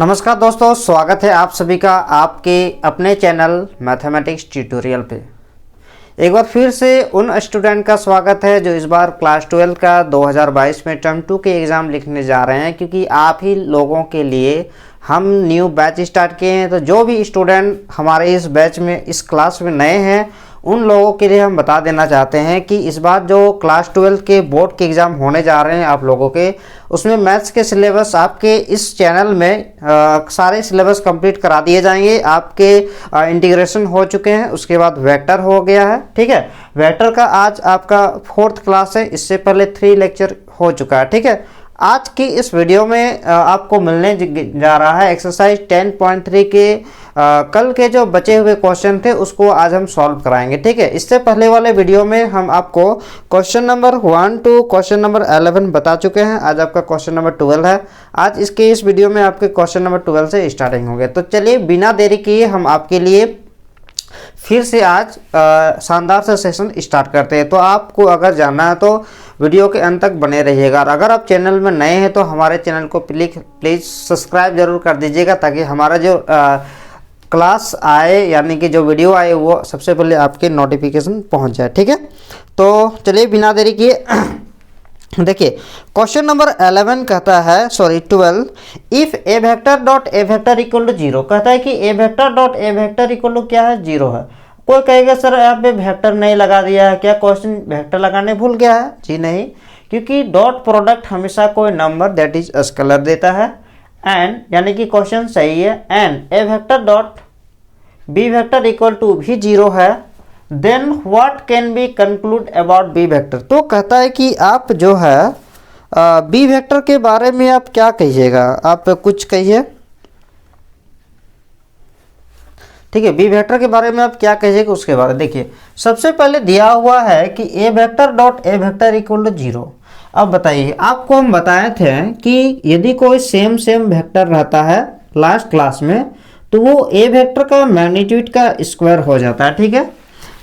नमस्कार दोस्तों, स्वागत है आप सभी का आपके अपने चैनल मैथमेटिक्स ट्यूटोरियल पे। एक बार फिर से उन स्टूडेंट का स्वागत है जो इस बार क्लास 12 का 2022 में टर्म 2 के एग्ज़ाम लिखने जा रहे हैं, क्योंकि आप ही लोगों के लिए हम न्यू बैच स्टार्ट किए हैं। तो जो भी स्टूडेंट हमारे इस बैच में इस क्लास में नए हैं उन लोगों के लिए हम बता देना चाहते हैं कि इस बार जो क्लास 12 के बोर्ड के एग्ज़ाम होने जा रहे हैं आप लोगों के, उसमें मैथ्स के सिलेबस आपके इस चैनल में सारे सिलेबस कंप्लीट करा दिए जाएंगे। आपके इंटीग्रेशन हो चुके हैं, उसके बाद वेक्टर हो गया है। ठीक है, वेक्टर का आज आपका 4th क्लास है, इससे पहले 3 लेक्चर हो चुका है। ठीक है, आज की इस वीडियो में आपको मिलने जा रहा है एक्सरसाइज 10.3 के कल के जो बचे हुए क्वेश्चन थे उसको आज हम सॉल्व कराएंगे। ठीक है, इससे पहले वाले वीडियो में हम आपको question number 1 to question number 11 बता चुके हैं। आज आपका क्वेश्चन नंबर 12 है। आज इसके इस वीडियो में आपके क्वेश्चन नंबर 12 से स्टार्टिंग होंगे। तो चलिए बिना देरी किए हम आपके लिए फिर से आज शानदार सा सेशन स्टार्ट करते हैं। तो आपको अगर जानना है तो वीडियो के अंत तक बने रहिएगा। और अगर आप चैनल में नए हैं तो हमारे चैनल को प्लीज़ सब्सक्राइब जरूर कर दीजिएगा, ताकि हमारा जो क्लास आए यानी कि जो वीडियो आए वो सबसे पहले आपके नोटिफिकेशन पहुंच जाए। ठीक है, तो चलिए बिना देरी किए देखिए क्वेश्चन नंबर 11 कहता है 12 if A vector dot A vector equal to 0 कहता है कि A vector dot A vector equal to क्या है, 0 है। कोई कहेगा सर यहाँ पे वेक्टर नहीं लगा दिया है, क्या क्वेश्चन वेक्टर लगाने भूल गया है? जी नहीं, क्योंकि डॉट प्रोडक्ट हमेशा कोई नंबर दैट इज स्केलर देता है। एंड यानी कि क्वेश्चन सही है। And A vector dot B vector equal to भी 0 है, then what can be concluded about B vector. तो कहता है कि आप जो है बी वेक्टर के बारे में आप क्या कहिएगा, आप कुछ कहिए। ठीक है, बी वेक्टर के बारे में आप क्या कहिएगा उसके बारे में देखिए। सबसे पहले दिया हुआ है कि A vector dot A vector equal to 0। अब बताइए, आपको हम बताए थे कि यदि कोई सेम वेक्टर रहता है लास्ट क्लास में तो वो ए वेक्टर का मैग्नीट्यूड का स्क्वायर हो जाता है। ठीक है,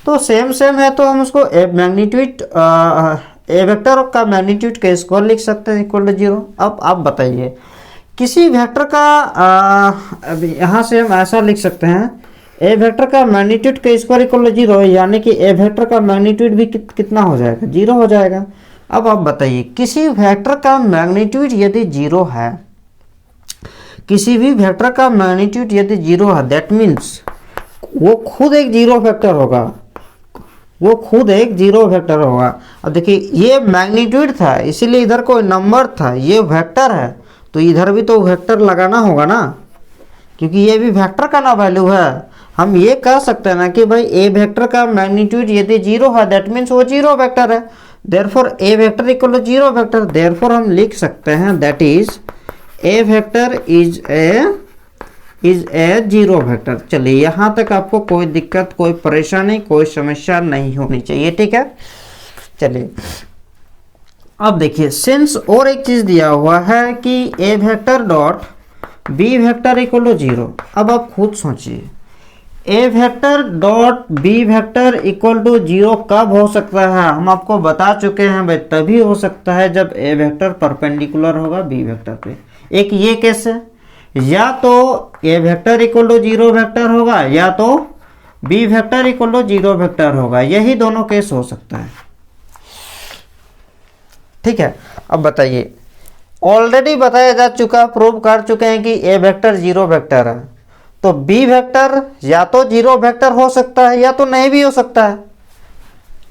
तो सेम है तो हम उसको मैग्नीट्यूड ए वेक्टर का मैग्नीट्यूड का स्क्वायर लिख सकते हैं इक्वल टू 0। अब आप बताइए किसी वेक्टर का यहाँ से हम ऐसा लिख सकते हैं ए वेक्टर का मैग्नीट्यूड का स्क्वायर इक्वल टू 0, यानी कि ए वेक्टर का मैग्नीट्यूड भी कितना हो जाएगा, 0 हो जाएगा। अब आप बताइए किसी वेक्टर का मैग्नीट्यूड यदि 0 है, किसी भी वेक्टर का मैग्नीट्यूड यदि 0 है, दैट मीन्स वो खुद एक 0 वेक्टर होगा, वो खुद एक 0 वेक्टर होगा। अब देखिए ये मैग्नीट्यूड था इसीलिए इधर कोई नंबर था, ये वेक्टर है तो इधर भी तो वेक्टर लगाना होगा ना, क्योंकि ये भी वेक्टर का ना वैल्यू है। हम ये कह सकते हैं ना कि भाई ए वेक्टर का मैग्नीट्यूड यदि 0 है दैट मीन्स वो 0 वेक्टर है, therefore A vector equal to 0 vector. Therefore हम लिख सकते हैं that is A vector is A 0 vector. चलिए यहाँ तक आपको कोई दिक्कत, कोई परेशानी, कोई समस्या नहीं होनी चाहिए। ठीक है, चलिए अब देखिए सिंस और एक चीज दिया हुआ है कि A vector dot B vector equal to 0। अब आप खुद सोचिए A vector dot B vector equal to 0 कब हो सकता है? हम आपको बता चुके हैं भाई तभी हो सकता है जब ए वेक्टर परपेंडिकुलर होगा बी वेक्टर पे। एक ये केस है, या तो A vector equal to 0 vector होगा या तो B vector equal to 0 vector होगा, यही दोनों केस हो सकता है। ठीक है, अब बताइए ऑलरेडी बताया जा चुका, प्रूव कर चुके हैं कि ए वेक्टर 0 वेक्टर है, तो बी वेक्टर या तो 0 वेक्टर हो सकता है या तो नहीं भी हो सकता है,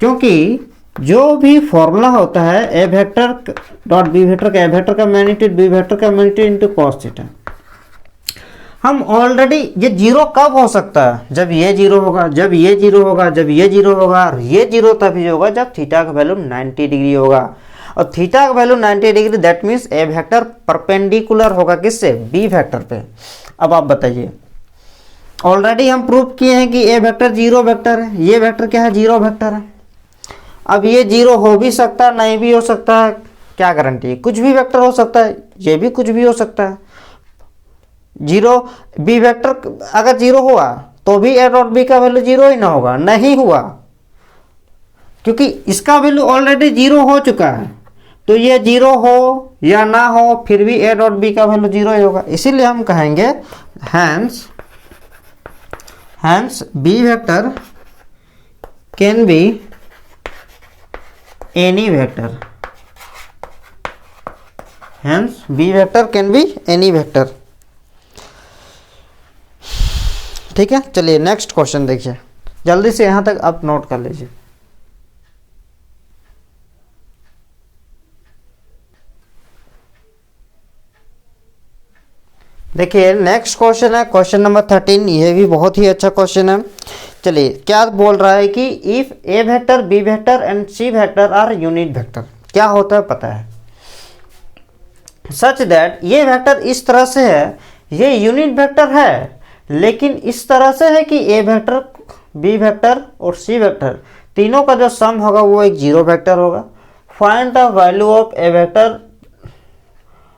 क्योंकि जो भी फॉर्मूला होता है A vector dot B vector का, ए वेक्टर का मैग्नीट्यूड बी वेक्टर का मैग्नीट्यूड इनटू कॉस थीटा। हम ऑलरेडी ये 0 कब हो सकता है? जब ये 0 होगा, जब ये 0 होगा, जब ये 0 होगा, और ये 0 तभी होगा जब थीटा का वैल्यू 90 डिग्री होगा। और थीटा का value 90 degree that means A vector perpendicular होगा किससे? बी वेक्टर पे। अब आप बताइए ऑलरेडी हम प्रूव किए हैं कि ए वेक्टर 0 वेक्टर है, ये वेक्टर क्या है? 0 वेक्टर है। अब ये 0 हो भी सकता है नहीं भी हो सकता है, क्या गारंटी है? कुछ भी वेक्टर हो सकता है, ये भी कुछ भी हो सकता है। 0 बी वेक्टर अगर 0 हुआ तो भी ए डॉट बी का वैल्यू 0 ही ना होगा, नहीं हुआ, क्योंकि इसका वैल्यू ऑलरेडी 0 हो चुका है। तो ये 0 हो या ना हो फिर भी ए डॉट बी का वैल्यू 0 ही होगा। इसीलिए हम कहेंगे hence B vector can be any vector, hence B vector can be any vector. ठीक है, चलिए नेक्स्ट क्वेश्चन देखिए, जल्दी से यहां तक आप नोट कर लीजिए। देखिए नेक्स्ट क्वेश्चन है क्वेश्चन नंबर 13। ये भी बहुत ही अच्छा क्वेश्चन है। चलिए क्या बोल रहा है कि if A vector B vector and C vector are unit vector, क्या होता है पता है, सच दैट ये वेक्टर इस तरह से है, ये यूनिट वेक्टर है लेकिन इस तरह से है कि ए वेक्टर बी वेक्टर और सी वेक्टर तीनों का जो सम होगा वो एक जीरो वेक्टर होगा। Find the value of A vector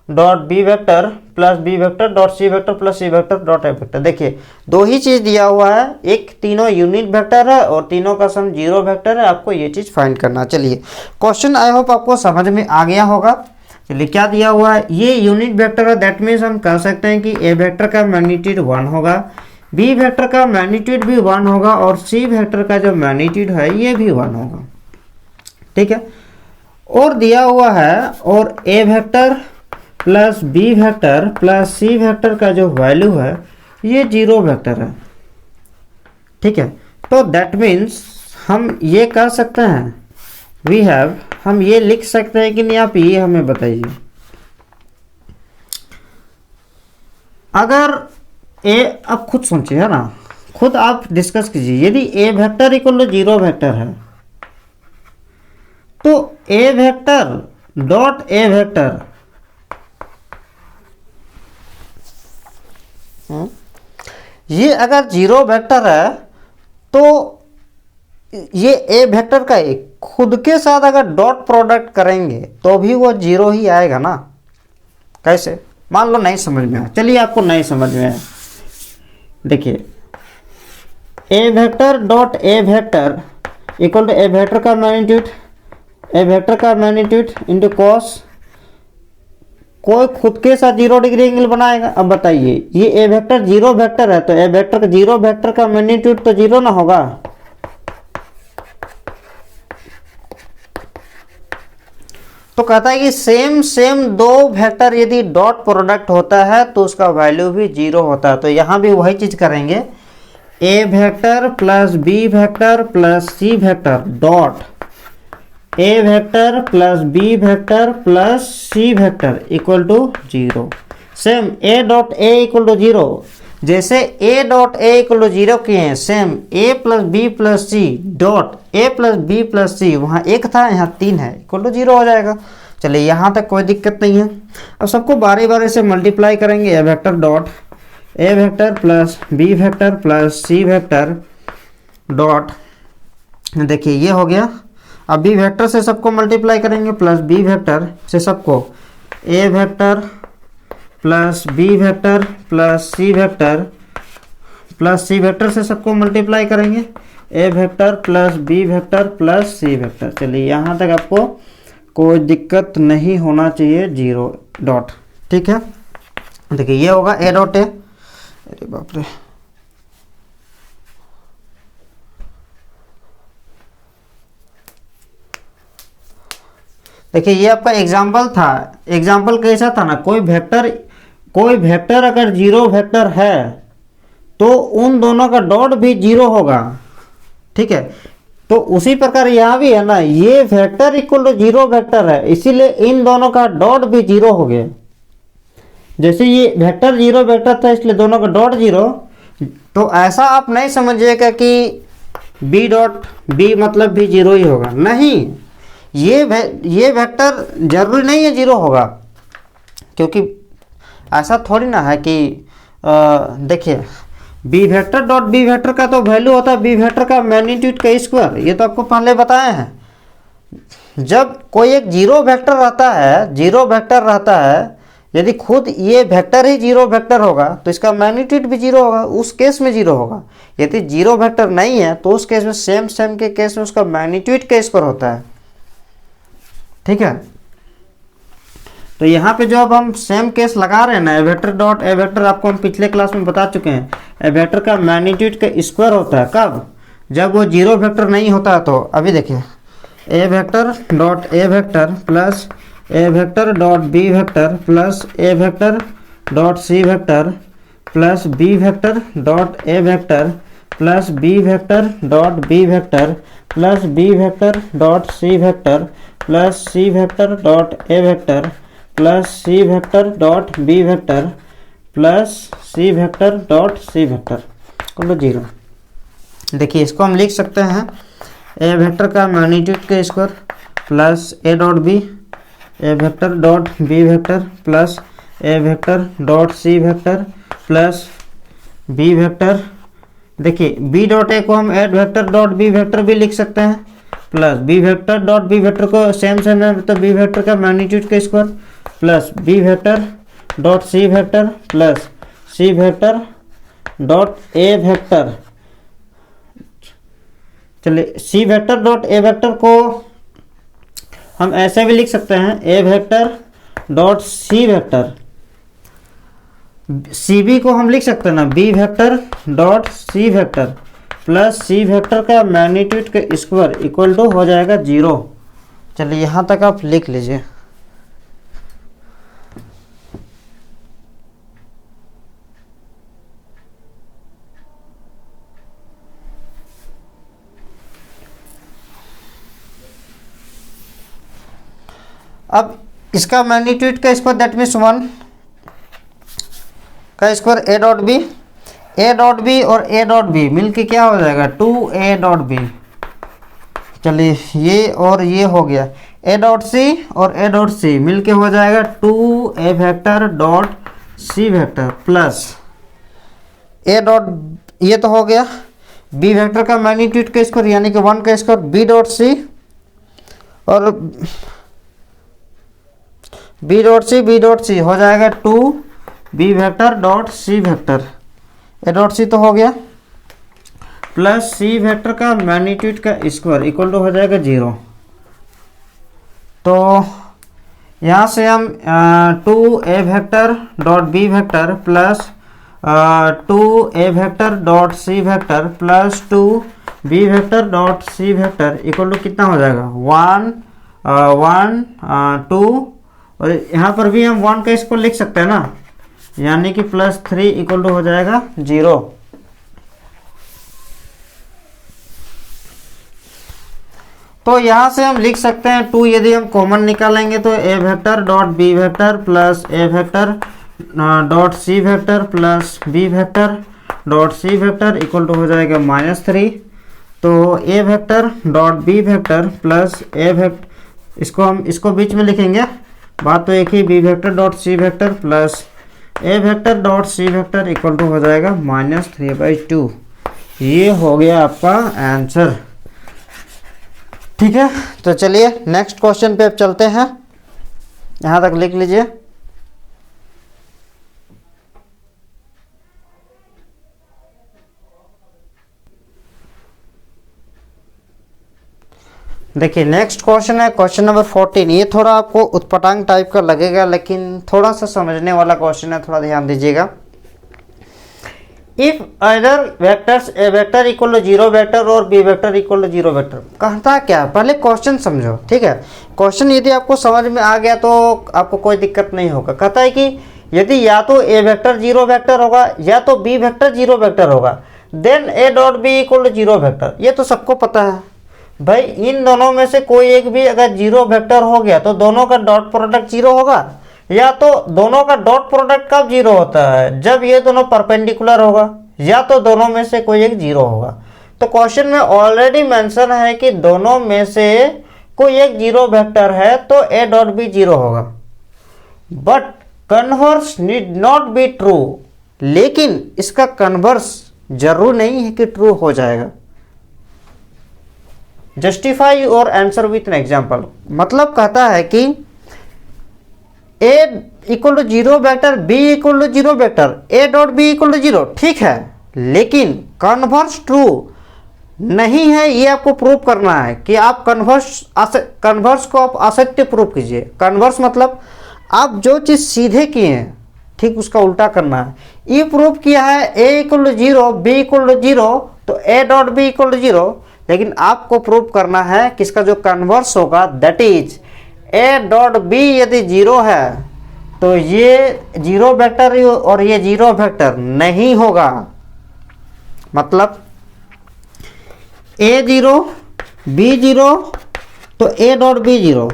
dot B vector plus B vector dot C vector plus C vector dot A vector. देखिए दो ही चीज दिया हुआ है, एक तीनों यूनिट वेक्टर है और तीनों का सम जीरो वेक्टर है, आपको ये चीज फाइंड करना। चलिए क्वेश्चन आई होप आपको समझ में आ गया होगा। चलिए क्या दिया हुआ है, ये यूनिट वेक्टर है, दैट मीन्स हम कह सकते हैं कि ए वेक्टर का मैग्नीट्यूड 1 होगा, बी वेक्टर का मैग्नीट्यूड भी 1 होगा और सी वेक्टर का जो मैग्नीट्यूड है ये भी 1 होगा। ठीक है, और दिया हुआ है और A vector plus B vector plus C vector का जो वैल्यू है ये जीरो वेक्टर है। ठीक है, तो दैट मीन्स हम ये कह सकते हैं वी हैव, हम ये लिख सकते हैं कि नहीं, आप ये हमें बताइए। अगर ए, अब खुद सोचिए है ना, खुद आप डिस्कस कीजिए, यदि A vector equal to zero vector है तो A vector dot A vector ये अगर जीरो वेक्टर है तो ये ए वेक्टर का एक खुद के साथ अगर डॉट प्रोडक्ट करेंगे तो भी वो जीरो ही आएगा ना। कैसे, मान लो नहीं समझ में आया, चलिए आपको नहीं समझ में आया, देखिए A vector dot A vector equal to A vector का मैग्नीट्यूड, ए वेक्टर का मैग्नीट्यूड इंटू कॉस, कोई खुद के साथ 0 डिग्री एंगल बनाएगा। अब बताइए ये ए वेक्टर जीरो वेक्टर है तो ए वेक्टर का जीरो वेक्टर का मैग्नीट्यूड तो जीरो ना होगा। तो कहता है कि सेम दो वेक्टर यदि डॉट प्रोडक्ट होता है तो उसका वैल्यू भी जीरो होता है। तो यहां भी वही चीज करेंगे, A vector plus B vector plus C vector dot A vector plus B vector plus C vector equal to zero. Same A dot A equal to zero, जैसे A dot A equal to zero किए हैं, same A plus B plus C dot A plus B plus C, वहाँ एक था यहाँ 3 है, equal to zero हो जाएगा। चलिए यहाँ तक कोई दिक्कत नहीं है। अब सबको बारी बारी से मल्टीप्लाई करेंगे, A vector dot A vector plus B vector plus C vector dot, देखिए ये हो गया। अब बी वेक्टर से सबको मल्टीप्लाई करेंगे प्लस बी वेक्टर से सबको, A vector plus B vector plus C vector plus C vector से सबको मल्टीप्लाई करेंगे, A vector plus B vector plus C vector. चलिए यहाँ तक आपको कोई दिक्कत नहीं होना चाहिए, जीरो डॉट। ठीक है, देखिए ये होगा ए डॉट ए, अरे बाप रे, देखिए ये आपका एग्जाम्पल था। एग्जाम्पल कैसा था ना, कोई वेक्टर अगर जीरो वेक्टर है तो उन दोनों का डॉट भी जीरो होगा। ठीक है, तो उसी प्रकार यहाँ भी है ना, ये vector equal to zero vector है, इसीलिए इन दोनों का डॉट भी जीरो हो गया। जैसे ये वेक्टर जीरो वेक्टर था इसलिए दोनों का डॉट जीरो। तो ऐसा आप नहीं समझिएगा कि बी डॉट बी मतलब भी जीरो ही होगा, नहीं, ये वेक्टर जरूरी नहीं है जीरो होगा, क्योंकि ऐसा थोड़ी ना है कि देखिए B vector dot B vector का तो वैल्यू होता है बी वेक्टर का मैग्नीट्यूड का स्क्वायर, ये तो आपको पहले बताए हैं। जब कोई एक जीरो वेक्टर रहता है, यदि खुद ये वेक्टर ही जीरो वेक्टर होगा तो इसका मैग्नीट्यूड भी जीरो होगा, उस केस में जीरो होगा। यदि जीरो वेक्टर नहीं है तो उस केस में सेम के केस में उसका मैग्नीट्यूड का स्क्वायर होता है। ठीक है, तो यहाँ पे जो अब हम सेम केस लगा रहे हैं ना, ए वेक्टर डॉट ए वेक्टर, आपको हम पिछले क्लास में बता चुके हैं, ए वेक्टर का मैग्नीट्यूड का स्क्वायर होता है कब, जब वो जीरो वेक्टर नहीं होता है। तो अभी देखिए, A vector dot A vector plus A vector dot B vector plus A vector dot C vector plus B vector dot A vector plus B vector dot B vector plus B vector dot C vector plus C vector dot A vector plus C vector dot B vector plus C vector dot C vector को zero. देखिए इसको हम लिख सकते हैं A vector का magnitude का square plus A dot B, A vector dot B vector plus A vector dot C vector plus B vector. देखिए बी डॉट ए को हम A vector dot B vector भी लिख सकते हैं, plus B vector dot B vector को same है, तो बी वेक्टर का मैग्नीट्यूड का square plus B vector dot C vector plus C vector dot A vector. चलिए C vector dot A vector को हम ऐसे भी लिख सकते हैं, A vector dot C vector, C B को हम लिख सकते हैं ना, B vector dot C vector plus C vector का मैग्नीट्यूड का स्क्वायर इक्वल टू हो जाएगा जीरो। चलिए यहाँ तक आप लिख लीजिए। अब इसका मैग्नीट्यूड का स्क्वायर दैट मीन्स 1 का square A dot B, A dot B और ए डॉट बी मिलके क्या हो जाएगा 2a डॉट बी। चलिए ये और ये हो गया, ए डॉट सी और ए डॉट सी मिलके हो जाएगा 2a vector dot C vector plus A dot, ये तो हो गया बी वेक्टर का मैग्नीट्यूड का स्क्वायर यानी कि 1 का स्क्वायर बी डॉट सी और बी डॉट सी हो जाएगा 2 B vector dot C vector, A dot C तो हो गया प्लस सी वेक्टर का मैग्नीट्यूड का स्क्वायर इक्वल टू हो जाएगा 0। तो यहाँ से हम 2a vector dot B vector plus 2a vector dot C vector plus 2 B vector dot C vector equal to कितना हो जाएगा 1 2, और यहाँ पर भी हम 1 का इसको लिख सकते हैं ना, यानी कि प्लस 3 इक्वल टू हो जाएगा 0। तो यहाँ से हम लिख सकते हैं 2 यदि हम कॉमन निकालेंगे तो A vector dot B vector plus A vector dot C vector plus B vector dot C vector equal to हो जाएगा -3। तो A vector dot B vector plus A vector, इसको हम इसको बीच में लिखेंगे, बात तो एक ही, B vector dot C vector plus A vector dot C vector equal to हो जाएगा -3/2। ये हो गया आपका आंसर। ठीक है, तो चलिए नेक्स्ट क्वेश्चन पे अब चलते हैं, यहाँ तक लिख लीजिए। देखिए नेक्स्ट क्वेश्चन है क्वेश्चन नंबर 14। ये थोड़ा आपको उत्पटांग टाइप का लगेगा लेकिन थोड़ा सा समझने वाला क्वेश्चन है, थोड़ा ध्यान दीजिएगा। If either vectors A vector equal to 0 vector और B vector equal to 0 vector, कहता क्या, पहले क्वेश्चन समझो। ठीक है, क्वेश्चन यदि आपको समझ में आ गया तो आपको कोई दिक्कत नहीं होगा। कहता है कि यदि या तो ए वेक्टर 0 वेक्टर होगा या तो बी वेक्टर 0 वेक्टर होगा, then A dot B equal to 0 vector. ये तो सबको पता है भाई, इन दोनों में से कोई एक भी अगर 0 वेक्टर हो गया तो दोनों का डॉट प्रोडक्ट 0 होगा, या तो दोनों का डॉट प्रोडक्ट कब 0 होता है, जब ये दोनों परपेंडिकुलर होगा, या तो दोनों में से कोई एक 0 होगा। तो क्वेश्चन में ऑलरेडी मेंशन है कि दोनों में से कोई एक 0 वेक्टर है तो ए डॉट बी 0 होगा। But converse need not be true, लेकिन इसका कन्वर्स जरूर नहीं है कि ट्रू हो जाएगा। Justify your answer with an example, मतलब कहता है कि A equal to 0 vector, B equal to 0 vector, A dot B equal to 0, ठीक है, लेकिन कन्वर्स ट्रू नहीं है। ये आपको प्रूव करना है कि आप कन्वर्स को आप असत्य प्रूव कीजिए। कन्वर्स मतलब आप जो चीज़ सीधे किए हैं ठीक उसका उल्टा करना है। ये प्रूव किया है a equal to 0 b equal to 0 तो a dot b equal to 0, लेकिन आपको प्रूव करना है किसका जो कन्वर्स होगा that is a dot b यदि 0 है तो ये 0 वेक्टर और ये 0 वेक्टर नहीं होगा। मतलब a 0 b 0 तो a डॉट b 0,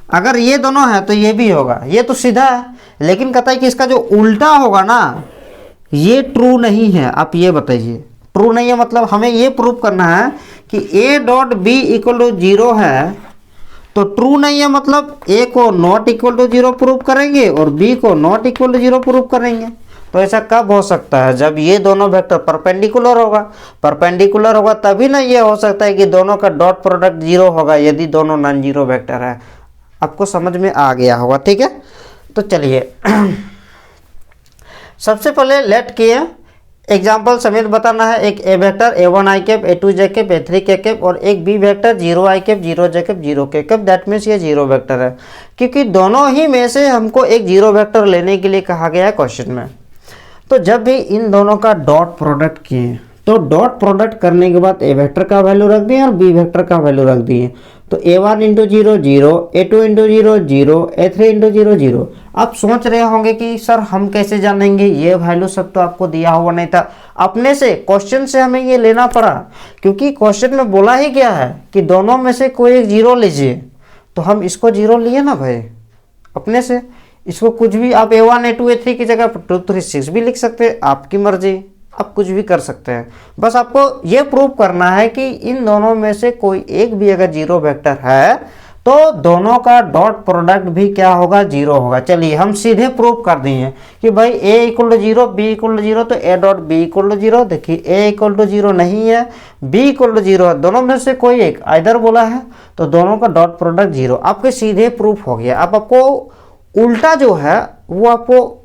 अगर ये दोनों है तो ये भी होगा, ये तो सीधा है। लेकिन कहता है कि इसका जो उल्टा होगा ना ये ट्रू नहीं है। आप ये बताइए, ट्रू नहीं है मतलब हमें ये प्रूव करना है कि a dot b equal to 0 है, तो ट्रू नहीं है मतलब a को नॉट इक्वल टू 0 प्रूव करेंगे और b को नॉट इक्वल टू 0 प्रूव करेंगे। तो ऐसा कब हो सकता है? जब ये दोनों वेक्टर परपेंडिकुलर होगा। परपेंडिकुलर होगा तभी ना ये हो सकता है कि दोनों का डॉट प्रोडक्ट 0 होगा, यदि दोनों नॉन जीरो वेक्टर है। आपको समझ में आ गया होगा, ठीक है। तो चलिए सबसे पहले लेट किए एग्जाम्पल समेत बताना है। एक A vector a1 i cap, a2 j cap, a3 k cap और एक B vector 0 i cap, 0 j cap, 0 k cap. That means ये 0 वेक्टर है, क्योंकि दोनों ही में से हमको एक 0 वेक्टर लेने के लिए कहा गया है क्वेश्चन में। तो जब भी इन दोनों का डॉट प्रोडक्ट किए तो डॉट प्रोडक्ट करने के बाद ए वेक्टर का वैल्यू रख दिए और बी वेक्टर का वैल्यू रख दिए। तो a1 into 0 0, a2 into 0 0, a3 into 0 0। आप सोच रहे होंगे कि सर हम कैसे जानेंगे, ये वैल्यू सब तो आपको दिया हुआ नहीं था। अपने से क्वेश्चन से हमें ये लेना पड़ा, क्योंकि क्वेश्चन में बोला ही गया है कि दोनों में से कोई एक 0 लीजिए। तो हम इसको 0 लिए ना भाई अपने से। इसको कुछ भी आप a1 a2 a3 की जगह 2 3 6 भी लिख सकते हैं, आपकी मर्जी, आप कुछ भी कर सकते हैं। बस आपको ये प्रूव करना है कि इन दोनों में से कोई एक भी अगर 0 वेक्टर है तो दोनों का डॉट प्रोडक्ट भी क्या होगा, 0 होगा। चलिए हम सीधे प्रूव कर दिए कि भाई a equal to 0 b equal to 0 तो a dot b equal to 0। देखिए a इक्वल टू 0 नहीं है, b इक्वल टू 0 है, दोनों में से कोई एक आइदर बोला है तो दोनों का डॉट प्रोडक्ट 0। आपके सीधे प्रूफ हो गया। अब आपको उल्टा जो है वो आपको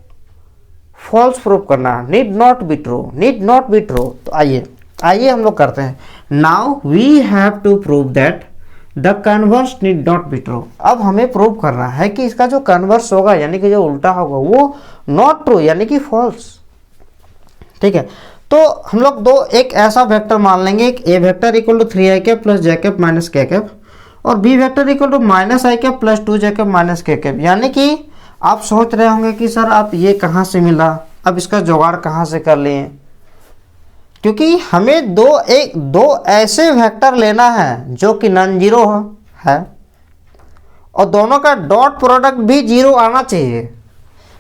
फॉल्स प्रूफ करना है, need not be true, need not be true. तो आइए हम लोग करते हैं। Now we have to prove that the converse need not be true. अब हमें प्रूव करना है कि इसका जो कन्वर्स होगा यानी कि जो उल्टा होगा वो नॉट ट्रू यानी कि फॉल्स, ठीक है। तो हम लोग एक ऐसा वेक्टर मान लेंगे, एक A vector equal to 3i cap plus j cap minus k cap और B vector equal to minus i cap plus 2j cap minus k cap. यानी कि आप सोच रहे होंगे कि सर आप ये कहाँ से मिला, अब इसका जुगाड़ कहाँ से कर लिए, क्योंकि हमें दो ऐसे वेक्टर लेना है जो कि नॉन जीरो है और दोनों का डॉट प्रोडक्ट भी 0 आना चाहिए।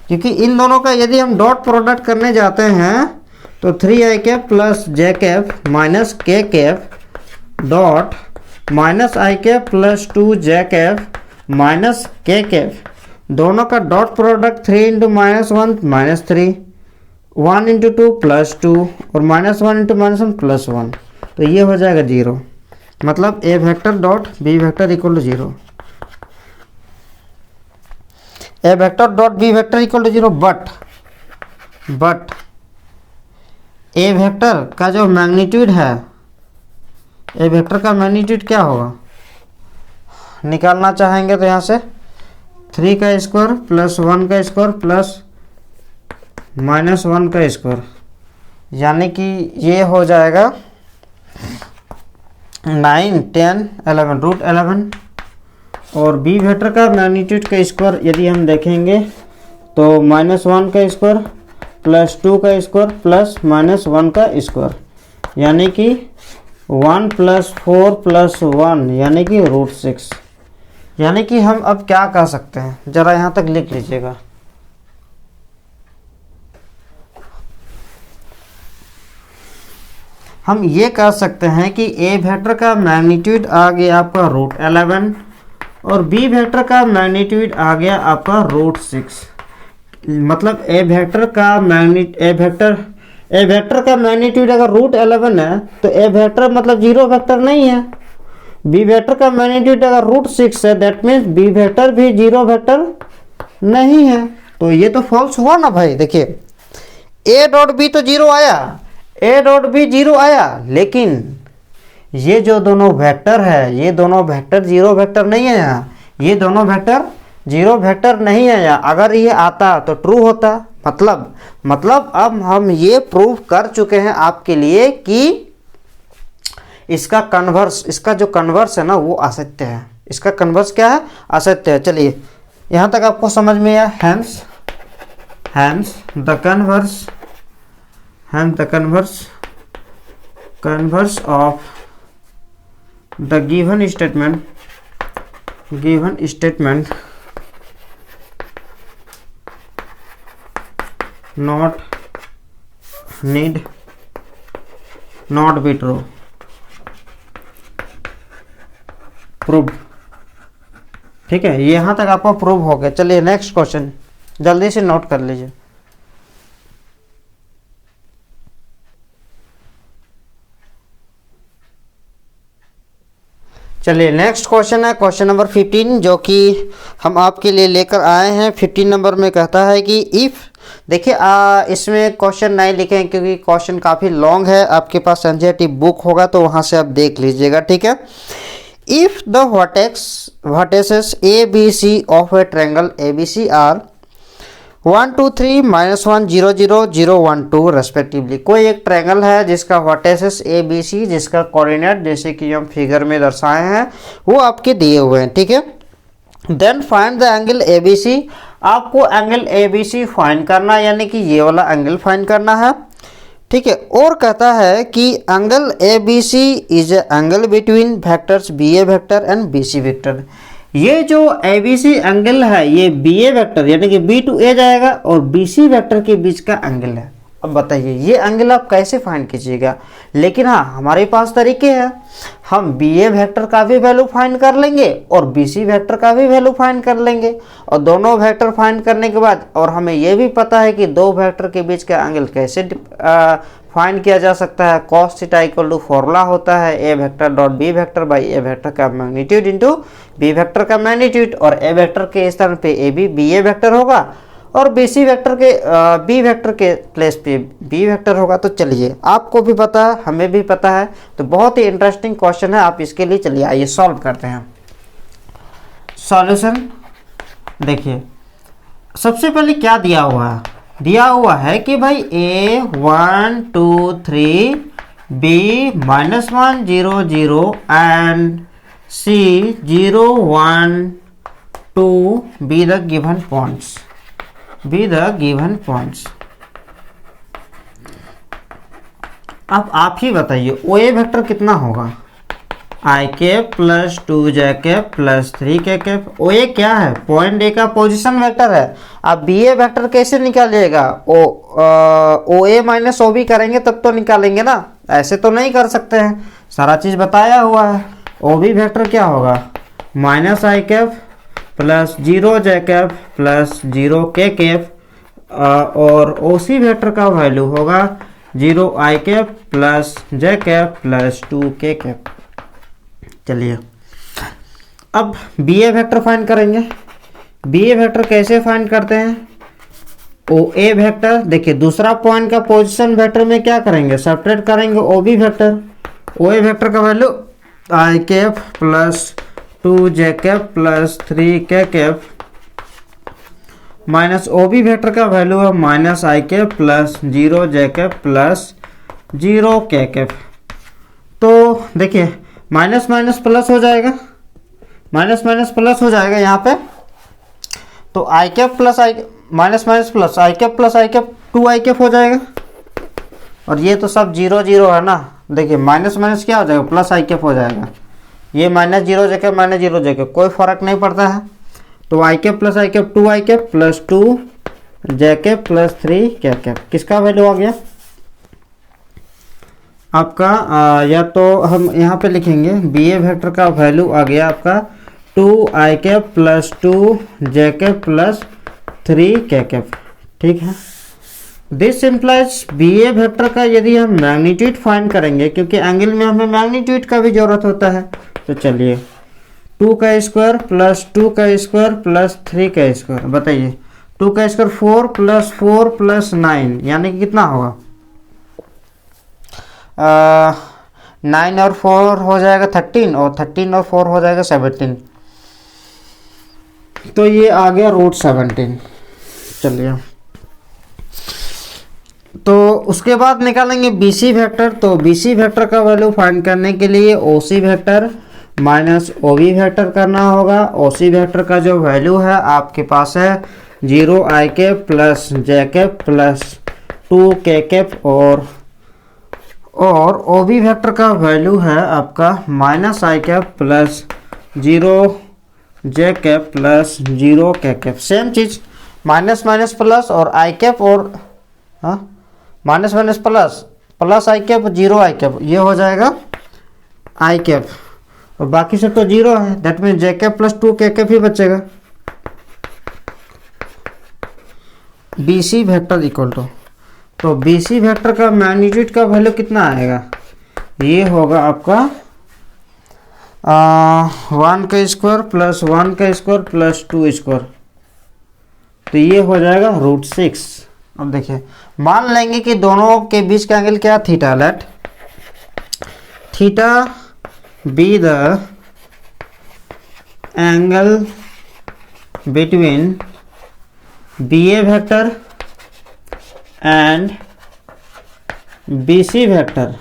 क्योंकि इन दोनों का यदि हम डॉट प्रोडक्ट करने जाते हैं तो 3i cap plus j cap minus k cap dot minus i cap plus 2j cap minus k cap, दोनों का dot product 3 into minus 1 minus 3, 1 into 2 plus 2 और माइनस 1 इंटू माइनस 1 प्लस 1। तो ये हो जाएगा 0। मतलब A vector dot B vector equal to 0, A vector dot B vector equal to 0। But A vector का जो मैग्नीट्यूड है, ए वेक्टर का मैग्नीट्यूड क्या होगा निकालना चाहेंगे तो यहाँ से 3 का स्क्वायर प्लस 1 का स्क्वायर प्लस माइनस 1 का स्क्वायर, यानी कि ये हो जाएगा 9 10 11 रूट 11। और बी वेक्टर का मैग्नीट्यूड का स्क्वायर यदि हम देखेंगे तो माइनस 1 का स्क्वायर प्लस 2 का स्क्वायर प्लस माइनस 1 का स्क्वायर, यानी कि 1 प्लस 4 प्लस 1 यानी कि रूट 6। यानी कि हम अब क्या कर सकते हैं, जरा यहाँ तक लिख लीजिएगा। हम ये कह सकते हैं कि ए वेक्टर का मैग्नीट्यूड आ गया आपका रूट 11 और बी वेक्टर का मैग्नीट्यूड आ गया आपका रूट 6। मतलब ए वेक्टर का मैग्नीट्यूड अगर रूट 11 है तो ए वेक्टर मतलब 0 वेक्टर नहीं है। बी वेक्टर का मैग्नीट्यूड अगर रूट 6 है दैट मीन्स बी वेक्टर भी 0 वेक्टर नहीं है। तो ये तो फॉल्स हुआ ना भाई। देखिए ए डॉट बी तो 0 आया, ए डॉट बी 0 आया, लेकिन ये जो दोनों वेक्टर है, ये दोनों वेक्टर जीरो वेक्टर नहीं है यहाँ, ये दोनों वेक्टर जीरो वेक्टर नहीं है यहाँ। अगर ये आता तो ट्रू होता। मतलब अब हम ये प्रूव कर चुके हैं आपके लिए कि इसका कन्वर्स, इसका जो कन्वर्स है ना वो असत्य है। इसका कन्वर्स क्या है? असत्य है। चलिए यहाँ तक आपको समझ में आया। Hence the converse of the given statement need not be true, prove. ठीक है, यहां तक आपको प्रूव हो गया। चलिए नेक्स्ट क्वेश्चन जल्दी से नोट कर लीजिए। चलिए नेक्स्ट क्वेश्चन है क्वेश्चन नंबर 15, जो कि हम आपके लिए लेकर आए हैं। 15 नंबर में कहता है कि इफ़, देखिए इसमें क्वेश्चन नहीं लिखे हैं क्योंकि क्वेश्चन काफ़ी लॉन्ग है। आपके पास एनसीईआरटी बुक होगा तो वहाँ से आप देख लीजिएगा। ठीक है। If the vertices A B C of a triangle A B C are 1 2 3 -1 0 0 0 1 2 respectively, कोई एक ट्रायंगल है जिसका वर्टेसेस ए बी सी, जिसका कोऑर्डिनेट जैसे कि हम फिगर में दर्शाए हैं वो आपके दिए हुए हैं। ठीक है। Then find the angle A B C, आपको angle A B C find करना है, यानी कि ये वाला एंगल फाइंड करना है। ठीक है। और कहता है कि angle A B C is a angle between vectors B A vector and B C vector. ये जो ए बी सी एंगल है ये बी ए वेक्टर यानी कि बी टू ए जाएगा और बी सी वेक्टर के बीच का एंगल है। अब बताइए ये एंगल आप कैसे फाइंड कीजिएगा? लेकिन हाँ, हमारे पास तरीके हैं। हम बी ए वेक्टर का भी वैल्यू फाइंड कर लेंगे और बी सी वेक्टर का भी वैल्यू फाइंड कर लेंगे, और दोनों वेक्टर फाइंड करने के बाद और हमें ये भी पता है कि दो वेक्टर के बीच का एंगल कैसे फाइंड किया जा सकता है। cos theta equal to formula होता है A vector dot B vector by A vector का मैग्नीट्यूड इंटू बी वेक्टर का मैग्नीट्यूड, और ए वेक्टर के स्थान पे A B B A vector होगा और बी सी वेक्टर के बी वेक्टर के प्लेस पे बी वेक्टर होगा। तो चलिए आपको भी पता है, हमें भी पता है, तो बहुत ही इंटरेस्टिंग क्वेश्चन है। आप इसके लिए चलिए आइए सॉल्व करते हैं। सॉल्यूशन देखिए, सबसे पहले क्या दिया हुआ है? दिया हुआ है कि भाई A 1 2 3 B -1 0 0 and C 0 1 2 be the given points. अब आप ही बताइए ओ ए वेक्टर कितना होगा? I cap plus 2 J cap plus 3 K cap. ओ ए क्या है? पॉइंट ए का पोजीशन वेक्टर है। आप बी ए वेक्टर कैसे निकालिएगा? ओ ए माइनस ओ बी करेंगे तब तो निकालेंगे ना, ऐसे तो नहीं कर सकते हैं। सारा चीज़ बताया हुआ है। ओ बी वेक्टर क्या होगा? Minus I cap plus 0 J cap plus 0 K cap, और ओ सी वेक्टर का वैल्यू होगा 0 आई कैप प्लस जे कैप प्लस 2 के कैप। चलिए अब बी ए वेक्टर फाइंड करेंगे। बी ए वेक्टर कैसे फाइंड करते हैं? ओ ए वेक्टर, देखिए दूसरा पॉइंट का पोजीशन वेक्टर में क्या करेंगे? सब्ट्रैक्ट करेंगे O B vector. O A vector का value I cap plus 2 J cap plus 3 K cap minus O B vector का वैल्यू है minus I cap plus 0 J cap plus 0 K cap. तो देखिए minus minus plus हो जाएगा, minus minus plus हो जाएगा यहाँ पे। तो आई cap plus I minus minus plus I cap plus I cap 2 I cap हो जाएगा, और ये तो सब 0 0 है ना। देखिए माइनस माइनस क्या हो जाएगा? प्लस आई कैप हो जाएगा। ये minus 0 J cap minus 0 J cap, कोई फर्क नहीं पड़ता है। तो आई cap plus I cap 2 I cap plus 2 J cap plus 3 K cap, किसका वैल्यू आ गया आपका? या तो हम यहाँ पे लिखेंगे बी ए वेक्टर का वैल्यू आ गया आपका 2 I cap plus 2 J cap plus 3 K cap. ठीक है। This implies B A vector का यदि हम मैग्नीट्यूड फाइंड करेंगे, क्योंकि एंगल में हमें मैग्नीट्यूड का भी जरूरत होता है। तो चलिए 2 का स्क्वायर प्लस 2 का स्क्वायर प्लस 3 का स्क्वायर, बताइए 2 का स्क्वायर 4 प्लस 9 यानी कि कितना होगा? 9 और 4 हो जाएगा 13, और 13 और 4 हो जाएगा 17। तो ये आ गया √17। चलिए, तो उसके बाद निकालेंगे BC वेक्टर। तो BC वेक्टर का वैल्यू फाइंड करने के लिए OC vector minus OB vector करना होगा। OC वेक्टर का जो वैल्यू है आपके पास है 0i cap plus j cap plus 2k cap, और OB वेक्टर का वैल्यू है आपका -i cap plus 0j cap plus 0k cap. Same चीज माइनस माइनस प्लस और i कैप, और minus minus plus plus i cap 0i cap, ये हो जाएगा i कैप, और बाकी सब तो 0 है। That mean j cap plus 2k cap ही बचेगा। BC वेक्टर इक्वल टू, तो BC वेक्टर का मैग्नीट्यूड का वैल्यू कितना आएगा, ये होगा आपका 1 का स्क्वायर प्लस 1 का स्क्वायर प्लस 2 स्क्वायर, तो ये हो जाएगा √6। अब देखिए, मान लेंगे कि दोनों के बीच का एंगल क्या, theta. Let theta be the angle between BA vector and BC vector.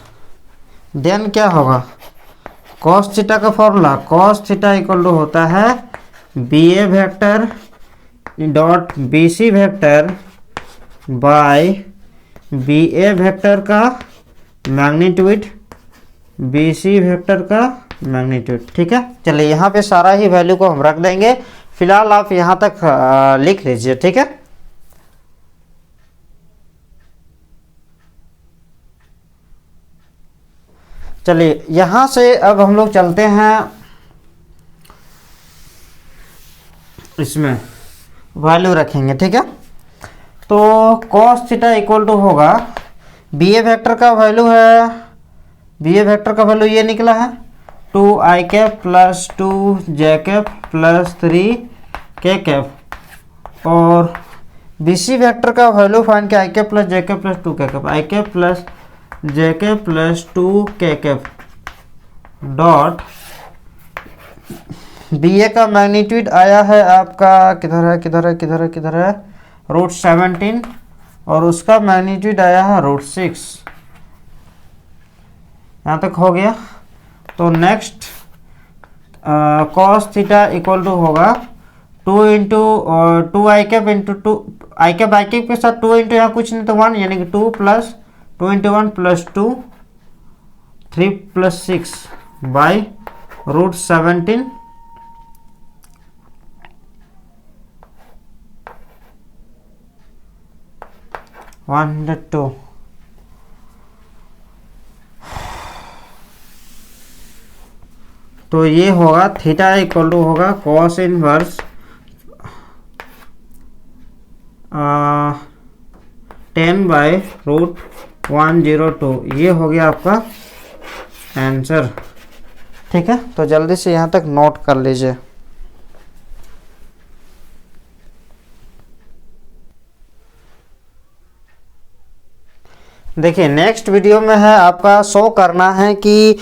Then क्या होगा, cos थीटा का formula, cos theta equal to होता है BA vector dot BC vector by BA vector का मैग्नीट्यूड, BC वेक्टर का magnitude. ठीक है, चलिए यहाँ पे सारा ही वैल्यू को हम रख देंगे। फिलहाल आप यहाँ तक लिख लीजिए। ठीक है, चलिए यहाँ से अब हम लोग चलते हैं इसमें वैल्यू रखेंगे। ठीक है, तो cos थीटा इक्वल टू होगा, BA वेक्टर का वैल्यू है, BA वेक्टर का वैल्यू ये निकला है 2i cap plus 2j cap plus 3k cap, और BC वेक्टर का वैल्यू फाइंड किया i cap plus j cap plus 2k cap, i cap plus j cap plus 2k cap dot BA का magnitude आया है आपका, किधर है √17, और उसका मैग्नीट्यूड आया है √6। यहाँ तक हो गया। तो next cos theta equal to होगा 2 into 2i cap into 2 i cap के साथ 2 इंटू यहाँ कुछ नहीं तो 1, यानी कि 2 plus 2 into 1 plus 2 3 plus 6 by √17 102। तो ये होगा थीटा इक्वल टू होगा cos इनवर्स 10/√102। ये हो गया आपका आंसर। ठीक है, तो जल्दी से यहाँ तक नोट कर लीजिए। देखिए, नेक्स्ट वीडियो में है आपका शो करना है कि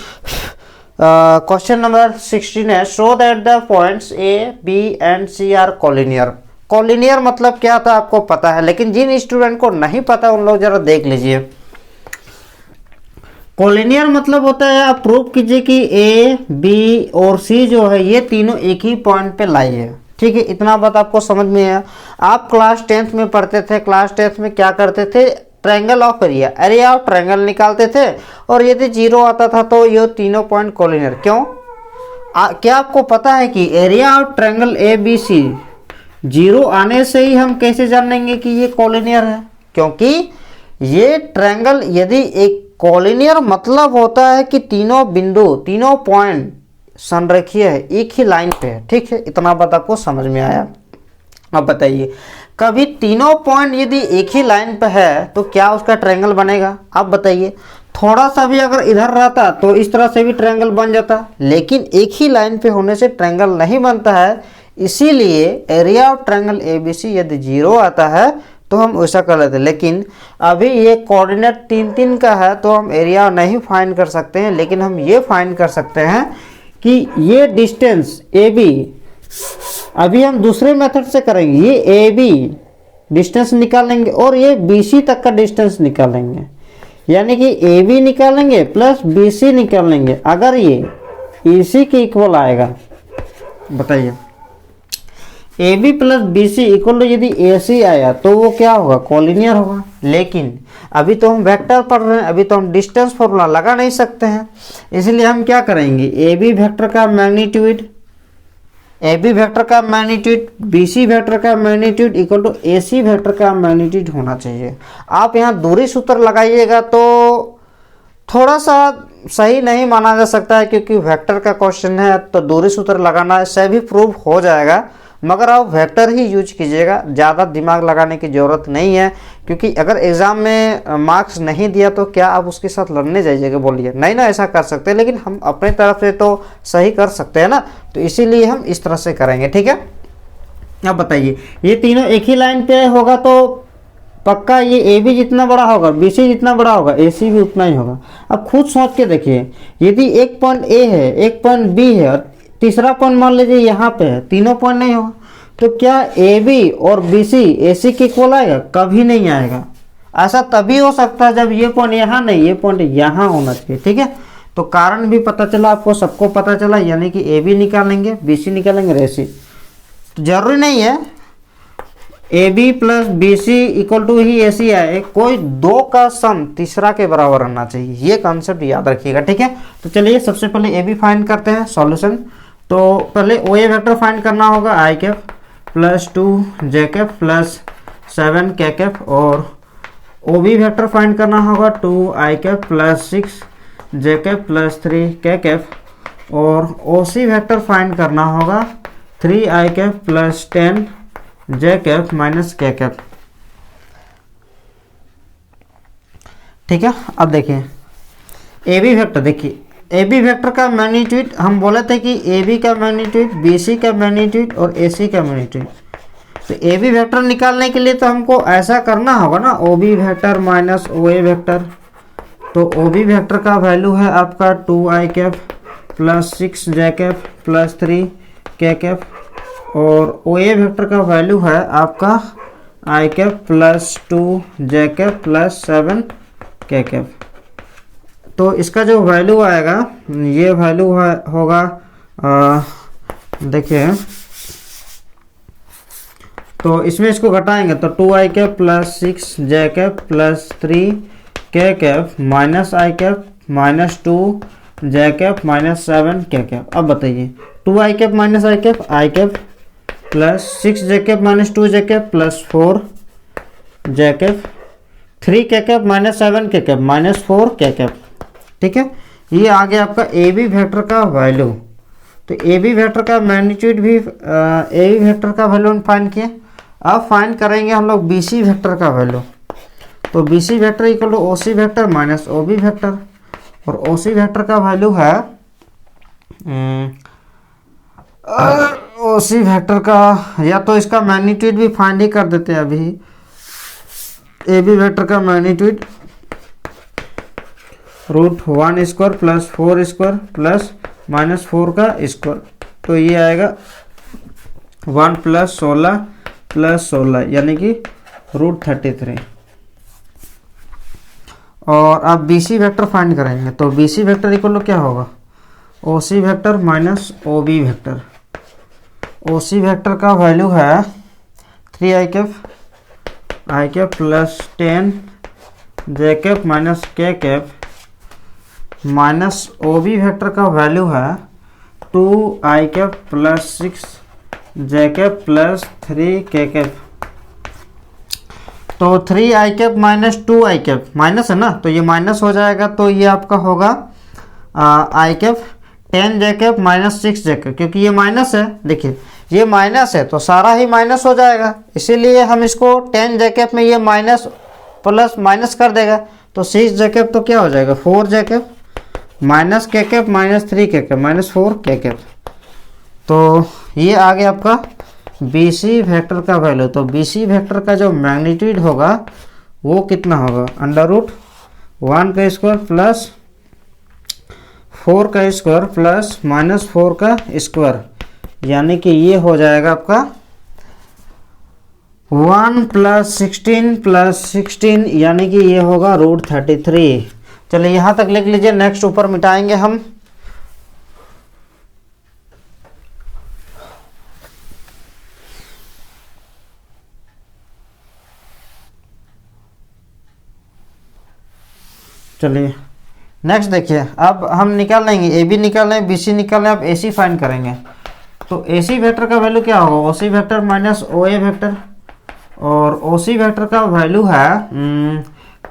क्वेश्चन नंबर 16 है, show that the points A, B and C are collinear. Collinear मतलब क्या था आपको पता है, लेकिन जिन स्टूडेंट को नहीं पता उन लोग जरा देख लीजिए। कोलिनियर मतलब होता है, आप प्रूव कीजिए कि A, B और C जो है ये तीनों एक ही पॉइंट पे लाई है। ठीक है, इतना बात आपको समझ में आया। आप क्लास 10th में पढ़ते थे, क्लास 10th में क्या करते थे, triangle of area of triangle निकालते थे, और यदि 0 आता था तो ये तीनों पॉइंट कोलिनियर। क्यों, क्या आपको पता है कि एरिया ऑफ ट्रायंगल ABC 0 आने से ही हम कैसे जानेंगे कि ये कोलिनियर है, क्योंकि ये ट्रायंगल यदि एक कोलिनियर मतलब होता है कि तीनों बिंदु, तीनों पॉइंट संरेखीय है, एक ही लाइन पे है। ठीक है, इतना बात आपको समझ में आया। अब बताइए, कभी तीनों पॉइंट यदि एक ही लाइन पे है तो क्या उसका ट्रायंगल बनेगा? आप बताइए। थोड़ा सा भी अगर इधर रहता तो इस तरह से भी ट्रायंगल बन जाता, लेकिन एक ही लाइन पे होने से ट्रायंगल नहीं बनता है। इसीलिए एरिया ऑफ ट्रायंगल ABC यदि 0 आता है तो हम वैसा कर लेते, लेकिन अभी ये कोऑर्डिनेट 3 3 का है तो हम एरिया नहीं फाइंड कर सकते हैं, लेकिन हम ये फाइंड कर सकते हैं कि ये डिस्टेंस ए बी, अभी हम दूसरे मेथड से करेंगे, ये ए बी डिस्टेंस निकालेंगे और ये बी सी तक का डिस्टेंस निकालेंगे, यानी कि ए बी निकालेंगे प्लस बी सी निकालेंगे। अगर ये ई सी के इक्वल आएगा, बताइए A B plus B C equal to यदि ए सी आया तो वो क्या होगा, कॉलिनियर होगा। लेकिन अभी तो हम वेक्टर पढ़ रहे हैं, अभी तो हम डिस्टेंस फॉर्मूला लगा नहीं सकते हैं, इसलिए हम क्या करेंगे, ए बी वेक्टर का मैग्नीट्यूड, ए बी वेक्टर का मैग्नीट्यूड बी सी वेक्टर का magnitude equal to A C vector का मैग्नीट्यूड होना चाहिए। आप यहाँ दूरी सूत्र लगाइएगा तो थोड़ा सा सही नहीं माना जा सकता है, क्योंकि वेक्टर का क्वेश्चन है तो दूरी सूत्र लगाना इससे भी प्रूव हो जाएगा, मगर आप वेक्टर ही यूज कीजिएगा, ज़्यादा दिमाग लगाने की ज़रूरत नहीं है। क्योंकि अगर एग्ज़ाम में मार्क्स नहीं दिया तो क्या आप उसके साथ लड़ने जाइएगा, बोलिए नहीं ना, ऐसा कर सकते हैं, लेकिन हम अपने तरफ से तो सही कर सकते हैं ना, तो इसीलिए हम इस तरह से करेंगे, ठीक है। अब बताइए, ये तीनों एक ही लाइन पे होगा तो पक्का ये ए बी जितना बड़ा होगा, बी सी जितना बड़ा होगा, ए सी भी उतना ही होगा। अब खुद सोच के देखिए, यदि एक पॉइंट ए है, एक पॉइंट बी है और तीसरा पॉइंट मान लीजिए यहाँ पे है, तीनों पॉइंट नहीं होगा, तो क्या ए बी और बी सी ए सी के इक्वल आएगा, कभी नहीं आएगा। ऐसा तभी हो सकता है जब ये पॉइंट यहाँ नहीं, ये पॉइंट यहाँ होना चाहिए, ठीक है। तो कारण भी पता चला आपको, सबको पता चला, यानी कि ए बी निकालेंगे, बी सी निकालेंगे और ए सी। तो जरूरी नहीं है A B plus B C equal to ही ए सी आए, कोई दो का सम तीसरा के बराबर रहना चाहिए, ये कॉन्सेप्ट याद रखिएगा, ठीक है। तो चलिए सबसे पहले ए बी फाइंड करते हैं, सॉल्यूशन। तो पहले ओ ए वेक्टर फाइंड करना होगा, I cap plus 2 J cap plus 7 के कैप, और ओ बी वेक्टर फाइंड करना होगा 2 I cap plus 6 J cap plus 3 K cap, और ओ सी वेक्टर फाइंड करना होगा 3 I cap plus 10 J cap minus K cap, ठीक है। अब देखिए ए बी वेक्टर, देखिए ए बी वेक्टर का मैग्नीट्यूड हम बोले थे कि ए बी का मैग्नीट्यूड, बी सी का मैग्नीट्यूड और ए सी का मैग्नीट्यूड। तो ए बी वेक्टर निकालने के लिए तो हमको ऐसा करना होगा ना, ओ B vector minus O A vector. तो ओ बी वेक्टर का वैल्यू है आपका 2 I cap plus 6 J cap plus 3 K cap, और ओ ए वेक्टर का वैल्यू है आपका आई cap plus 2 J cap plus 7 के कैप। तो इसका जो वैल्यू आएगा, ये वैल्यू होगा, देखिए, तो इसमें इसको घटाएंगे तो 2 I cap plus 6 J cap plus 3 K cap minus I cap minus 2 J cap minus 7 के कैप। अब बताइए 2 I cap minus I cap plus 6 J cap minus 2 J cap plus 4 J cap, 3 K cap minus 7 के cap minus 4 के cap, ठीक है। ये आ गया आपका ए बी वेक्टर का वैल्यू। तो ए बी वेक्टर का मैग्नीट्यूड भी ए बी वेक्टर का वैल्यू हम फाइंड किए। अब फाइंड करेंगे हम लोग बी सी वेक्टर का वैल्यू। तो B C vector equal to O C vector minus O B vector, और ओ सी वेक्टर का वैल्यू है ओ सी वेक्टर का, या तो इसका मैग्नीट्यूड भी फाइंड ही कर देते हैं अभी। ए बी वेक्टर का magnitude √1 square plus 4 square plus minus 4 का स्क्वायर, तो ये आएगा 1 प्लस 16 प्लस 16 यानी कि √33। और अब बी सी वेक्टर फाइंड करेंगे, तो B C vector equal to क्या होगा, O C vector minus O B vector. O C vector का वैल्यू है 3 I cap plus 10 J cap minus K cap, minus O B vector का value है 2 I cap plus 6 J cap plus 3 K cap. तो 3 I cap minus 2 I cap minus है ना, तो ये minus हो जाएगा, तो ये आपका होगा I cap 10 J cap minus 6 J cap, क्योंकि ये माइनस है, देखिए ये माइनस है तो सारा ही माइनस हो जाएगा, इसीलिए हम इसको 10 जे कैप में ये माइनस प्लस माइनस कर देगा, तो 6 जे कैप तो क्या हो जाएगा 4 जे cap minus K cap minus 3 K cap minus 4 के कैप। तो ये आ गया आपका बी सी वेक्टर का वैल्यू, तो बी सी वेक्टर का जो मैग्नीट्यूड होगा वो कितना होगा, अंडर रूट 1 का स्क्वायर प्लस 4 का स्क्वायर प्लस -4 का स्क्वायर, यानी कि ये हो जाएगा आपका 1 प्लस 16 यानी कि ये होगा √33। चलिए यहाँ तक लिख लीजिए, नेक्स्ट ऊपर मिटाएंगे हम। चलिए नेक्स्ट देखिए, अब हम निकाल लेंगे ए बी निकाल लें, बी सी निकाल लें, अब ए सी फाइंड करेंगे। तो ए सी वेक्टर का वैल्यू क्या होगा, O C vector minus O A vector, और ओ सी वेक्टर का वैल्यू है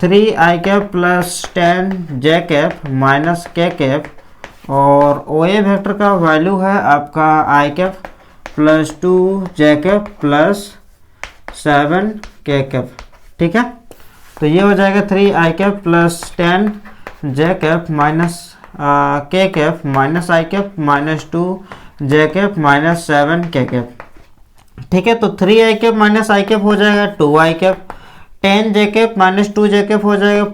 3i cap plus 10 J cap minus K cap, और ओ ए वेक्टर का वैल्यू है आपका i cap plus 2 J cap plus 7 के कैप। ठीक है, तो ये हो जाएगा 3i cap plus 10 J cap minus K cap minus i cap minus 2 J cap minus 7 के कैप। ठीक है, तो 3i cap minus i cap हो जाएगा 2i cap, 10 J cap minus 2 J cap हो जाएगा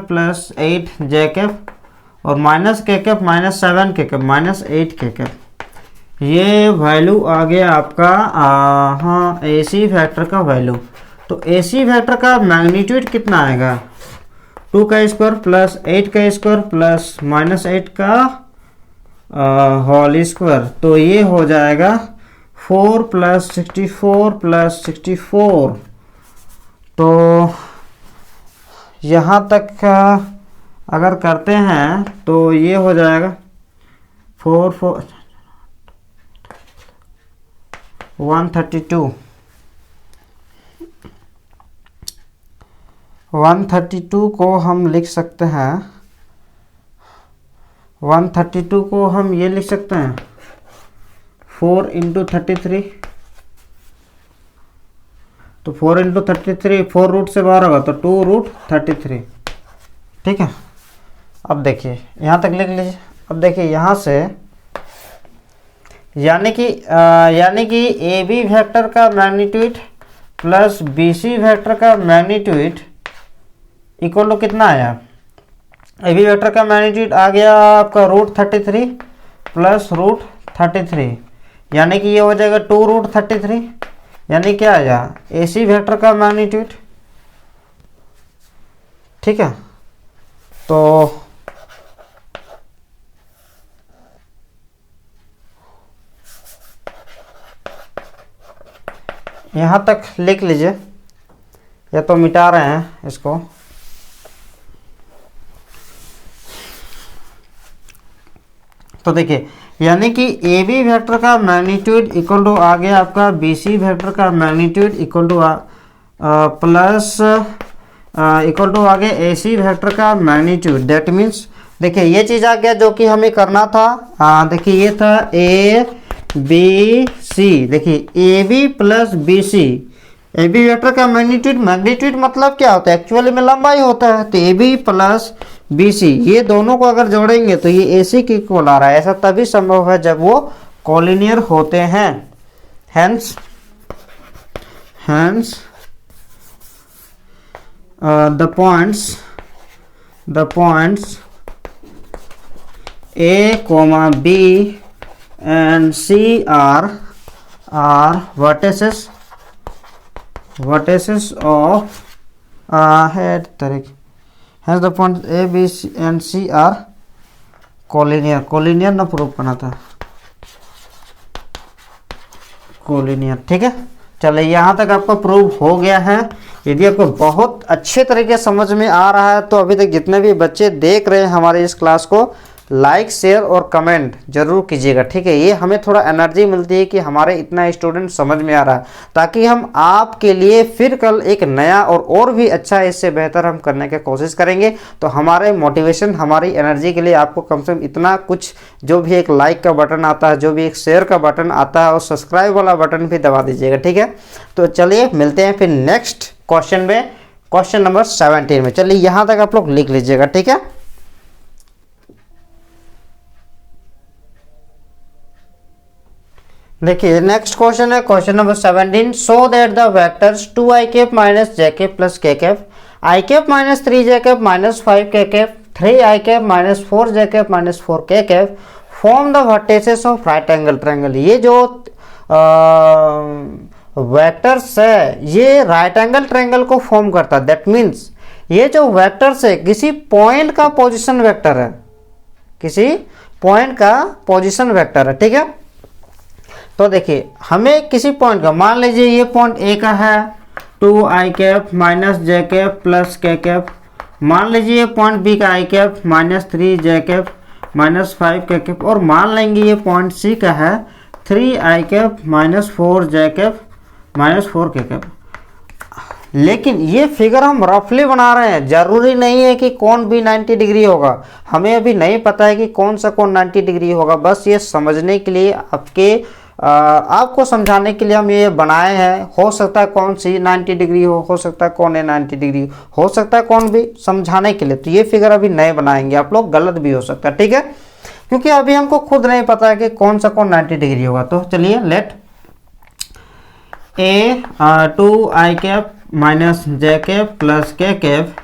प्लस 8 जे कैप, और माइनस के कैप माइनस 7 के कैप माइनस 8 के कैप। ये वैल्यू आ गया आपका हाँ ए सी फैक्टर का वैल्यू। तो ए सी फैक्टर का मैग्नीट्यूड कितना आएगा, 2 का स्क्वायर प्लस 8 का स्क्वायर प्लस -8 का होल स्क्वायर, तो ये हो जाएगा 4 प्लस 64 प्लस 64। तो यहाँ तक का अगर करते हैं तो ये हो जाएगा 132 को हम लिख सकते हैं, 132 को हम ये लिख सकते हैं 4 इंटू 33, तो 4 इंटू 33 4 रूट से बाहर होगा तो 2√33। ठीक है, अब देखिए यहाँ तक लिख लीजिए। अब देखिए यहाँ से यानी कि ए बी वेक्टर का magnitude plus B C vector का मैग्नीट्यूड इक्वल टू कितना आया, ए बी वेक्टर का मैग्नीट्यूड आ गया आपका √33 प्लस √33, यानी कि ये हो जाएगा 2√33, यानी क्या आया ए सी वेक्टर का मैग्नीट्यूड। ठीक है, तो यहाँ तक लिख लीजिए, या तो मिटा रहे हैं इसको। तो देखिए यानी कि ए बी वेक्टर का मैग्नीट्यूड इक्वल टू आ गया आपका बी सी वेक्टर का magnitude equal to plus equal to आ गया ए सी वेक्टर का मैग्नीट्यूड। दैट मीन्स देखिए ये चीज़ आ गया जो कि हमें करना था। देखिए ये था ए बी सी, देखिए A B plus B C, A B vector का मैग्नीट्यूड मतलब क्या होता है, एक्चुअली में लंबाई होता है। तो A B plus B C ये दोनों को अगर जोड़ेंगे तो ये ए सी के इक्वल आ रहा है। ऐसा तभी संभव है जब वो कॉलिनियर होते हैं। Hence the points A comma B and C are vertices of head तारीख। Hence the points A, B, C and C are collinear ना प्रूव करना था, collinear। ठीक है, चलिए यहाँ तक आपका प्रूव हो गया है। यदि आपको बहुत अच्छे तरीके से समझ में आ रहा है तो अभी तक जितने भी बच्चे देख रहे हैं हमारे इस क्लास को, लाइक शेयर और कमेंट जरूर कीजिएगा। ठीक है, ये हमें थोड़ा एनर्जी मिलती है कि इतना स्टूडेंट समझ में आ रहा है, ताकि हम आपके लिए फिर कल एक नया और भी अच्छा, इससे बेहतर हम करने की कोशिश करेंगे। तो हमारे मोटिवेशन, हमारी एनर्जी के लिए आपको कम से कम इतना कुछ, जो भी एक लाइक का बटन आता है, जो भी एक शेयर का बटन आता है और सब्सक्राइब वाला बटन भी दबा दीजिएगा। ठीक है, तो चलिए मिलते हैं फिर नेक्स्ट क्वेश्चन में, क्वेश्चन नंबर 17 में। चलिए यहाँ तक आप लोग लिख लीजिएगा। ठीक है, देखिए नेक्स्ट क्वेश्चन है question number 17। Show that the vectors 2i cap minus J cap plus K cap, I cap minus 3j cap minus 5k cap, 3i cap minus 4j cap minus 4k cap form the vertices of right angle triangle. ये जो vectors है ये right angle triangle को form करता है। That means ये जो vectors है किसी पॉइंट का पोजीशन वेक्टर है, किसी पॉइंट का पोजीशन वेक्टर है, ठीक है। तो देखिए हमें किसी पॉइंट का, मान लीजिए ये पॉइंट ए का है 2i cap minus J cap plus K cap, मान लीजिए ये पॉइंट बी का i cap minus 3j cap minus 5k cap, और मान लेंगे ये पॉइंट सी का है 3i cap minus 4j cap minus 4k cap. लेकिन ये फिगर हम रफली बना रहे हैं, जरूरी नहीं है कि कौन भी 90 डिग्री होगा, हमें अभी नहीं पता है कि कौन सा कौन 90 डिग्री होगा। बस ये समझने के लिए आपको समझाने के लिए हम ये बनाए हैं। हो सकता है कौन सी 90 डिग्री हो सकता है कौन है 90 डिग्री हो सकता है कौन भी, समझाने के लिए। तो ये फिगर अभी नए बनाएंगे आप लोग, गलत भी हो सकता है, ठीक है, क्योंकि अभी हमको खुद नहीं पता है कि कौन सा कौन 90 डिग्री होगा। तो चलिए let A 2i cap minus J cap plus K cap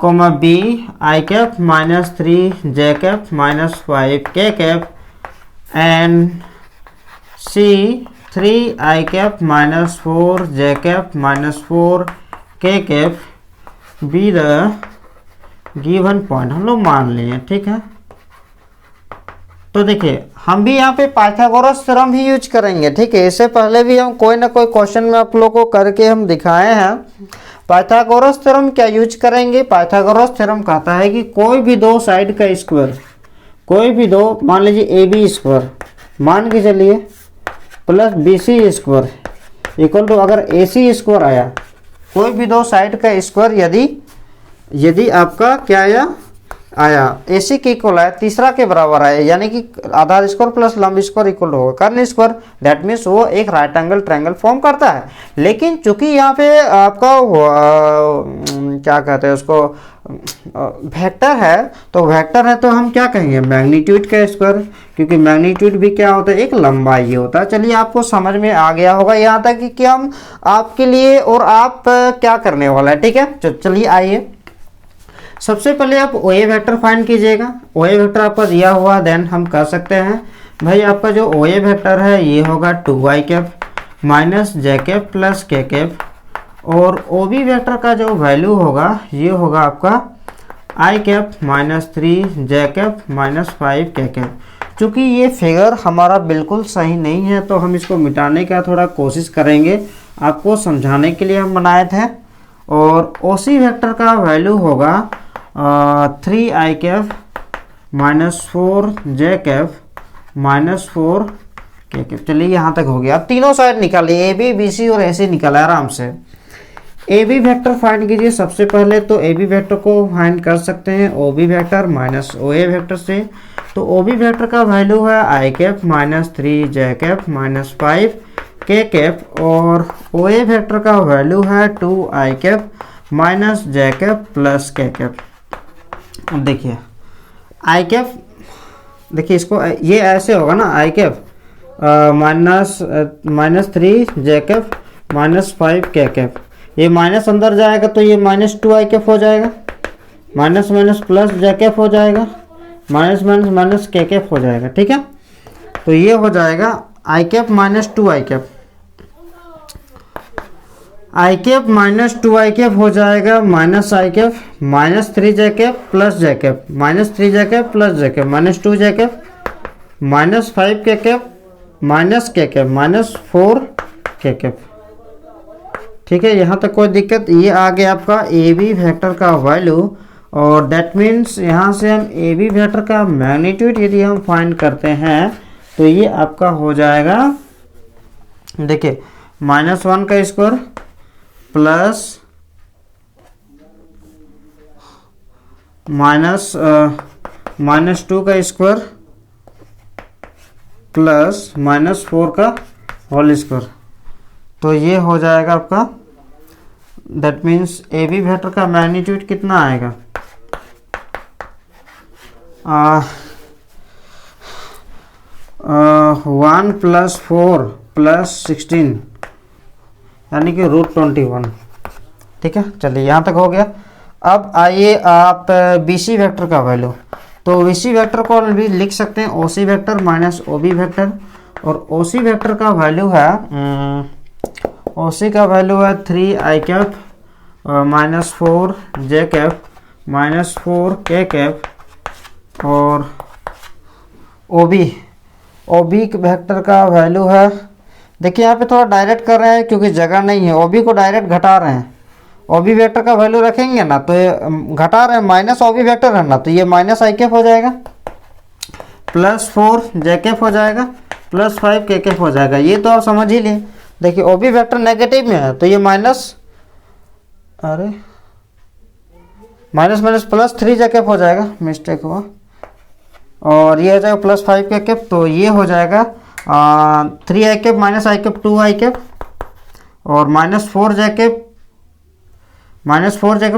comma B I cap minus 3j cap minus 5k cap and C 3i cap minus 4j cap minus 4k cap be the given point हम लोग मान लिए, ठीक है। तो देखिए हम भी यहाँ पे पाइथागोरस थ्योरम ही यूज करेंगे, ठीक है। इससे पहले भी हम कोई ना कोई क्वेश्चन में आप लोगों को करके हम दिखाए हैं। पाइथागोरस थ्योरम क्या यूज करेंगे? पाइथागोरस थ्योरम कहता है कि कोई भी दो साइड का स्क्वायर, कोई भी दो, मान लीजिए AB स्क्वायर मान के चलिए plus BC square equal to अगर AC स्क्वायर आया, कोई भी दो साइड का स्क्वायर यदि आपका क्या आया AC के इक्वल आया, तीसरा के बराबर आया, यानी कि आधार स्क्वायर प्लस लंब स्क्वायर इक्वल होगा कर्ण स्क्वायर, दैट मीन्स वो एक राइट एंगल ट्रायंगल फॉर्म करता है। लेकिन चूंकि यहाँ पे आपका क्या कहते हैं उसको वेक्टर है, तो वेक्टर है तो हम क्या कहेंगे मैग्नीट्यूड का स्क्वायर, क्योंकि मैग्नीट्यूड भी क्या होता है एक लंबाई होता है। चलिए आपको समझ में आ गया होगा यहाँ तक कि हम आपके लिए और आप क्या करने वाला है, ठीक है। चलिए आइए सबसे पहले आप OA वेक्टर फाइंड कीजिएगा। OA वेक्टर आपका दिया हुआ, देन हम कर सकते हैं भाई आपका जो OA वेक्टर है ये होगा 2i cap minus J cap plus K cap, और OB वेक्टर का जो वैल्यू होगा ये होगा आपका i cap minus 3j cap minus 5k cap. चूँकि ये फिगर हमारा बिल्कुल सही नहीं है तो हम इसको मिटाने का थोड़ा कोशिश करेंगे, आपको समझाने के लिए हम बनाए थे। और OC वेक्टर का वैल्यू होगा 3i cap minus 4j cap minus 4k cap. चलिए यहाँ तक हो गया। अब तीनों साइड निकालिए, AB BC और AC निकाला आराम से। AB वेक्टर फाइंड कीजिए सबसे पहले, तो AB वेक्टर को फाइंड कर सकते हैं OB vector minus OA vector से। तो OB वेक्टर का वैल्यू है i cap minus 3j cap minus 5k cap, और OA वेक्टर का वैल्यू है 2i cap minus j cap plus k cap. देखिए i कैप, देखिए इसको ये ऐसे होगा ना, i cap minus 3j cap minus 5k cap, ये माइनस अंदर जाएगा तो ये माइनस 2i कैप हो जाएगा, minus minus plus j cap हो जाएगा, minus minus minus k cap हो जाएगा, ठीक है। तो ये हो जाएगा i cap minus 2i cap, i cap minus 2i cap हो जाएगा minus i cap minus 3j cap plus j cap minus 3j cap plus j cap minus 2j cap minus 5k cap minus k cap minus 4k cap, ठीक है। यहाँ तक कोई दिक्कत? ये आ गया आपका AB वेक्टर का वैल्यू, और दैट मीन्स यहाँ से हम AB वेक्टर का मैग्नीट्यूड यदि हम फाइंड करते हैं तो ये आपका हो जाएगा, देखिए -1 का स्क्वायर प्लस -2 का स्क्वायर प्लस -4 का होल स्क्वायर, तो ये हो जाएगा आपका, दैट मीन्स AB वेक्टर का मैग्नीट्यूड कितना आएगा, 1 + 4 + 16 यानी कि √21। ठीक है, चलिए यहाँ तक हो गया। अब आइए आप BC वेक्टर का वैल्यू, तो BC वेक्टर को भी लिख सकते हैं OC vector minus OB vector, और OC वेक्टर का वैल्यू है OC का वैल्यू है 3i cap minus 4j cap minus 4k cap, और OB वेक्टर का वैल्यू है, देखिए यहाँ पे थोड़ा डायरेक्ट कर रहे हैं क्योंकि जगह नहीं है, OB को डायरेक्ट घटा रहे हैं। OB वेक्टर का वैल्यू रखेंगे ना तो ये घटा रहे हैं, माइनस OB वेक्टर है ना, तो ये माइनस i कैप हो जाएगा, प्लस 4j कैप हो जाएगा, प्लस 5k कैप हो जाएगा। ये तो आप समझ ही लें। देखिए OB वेक्टर नेगेटिव में है तो ये माइनस प्लस 3j कैप हो जाएगा, मिस्टेक हुआ, और ये हो जाएगा प्लस 5k कैप, तो ये हो जाएगा 3i cap minus i cap 2i cap, और minus 4j cap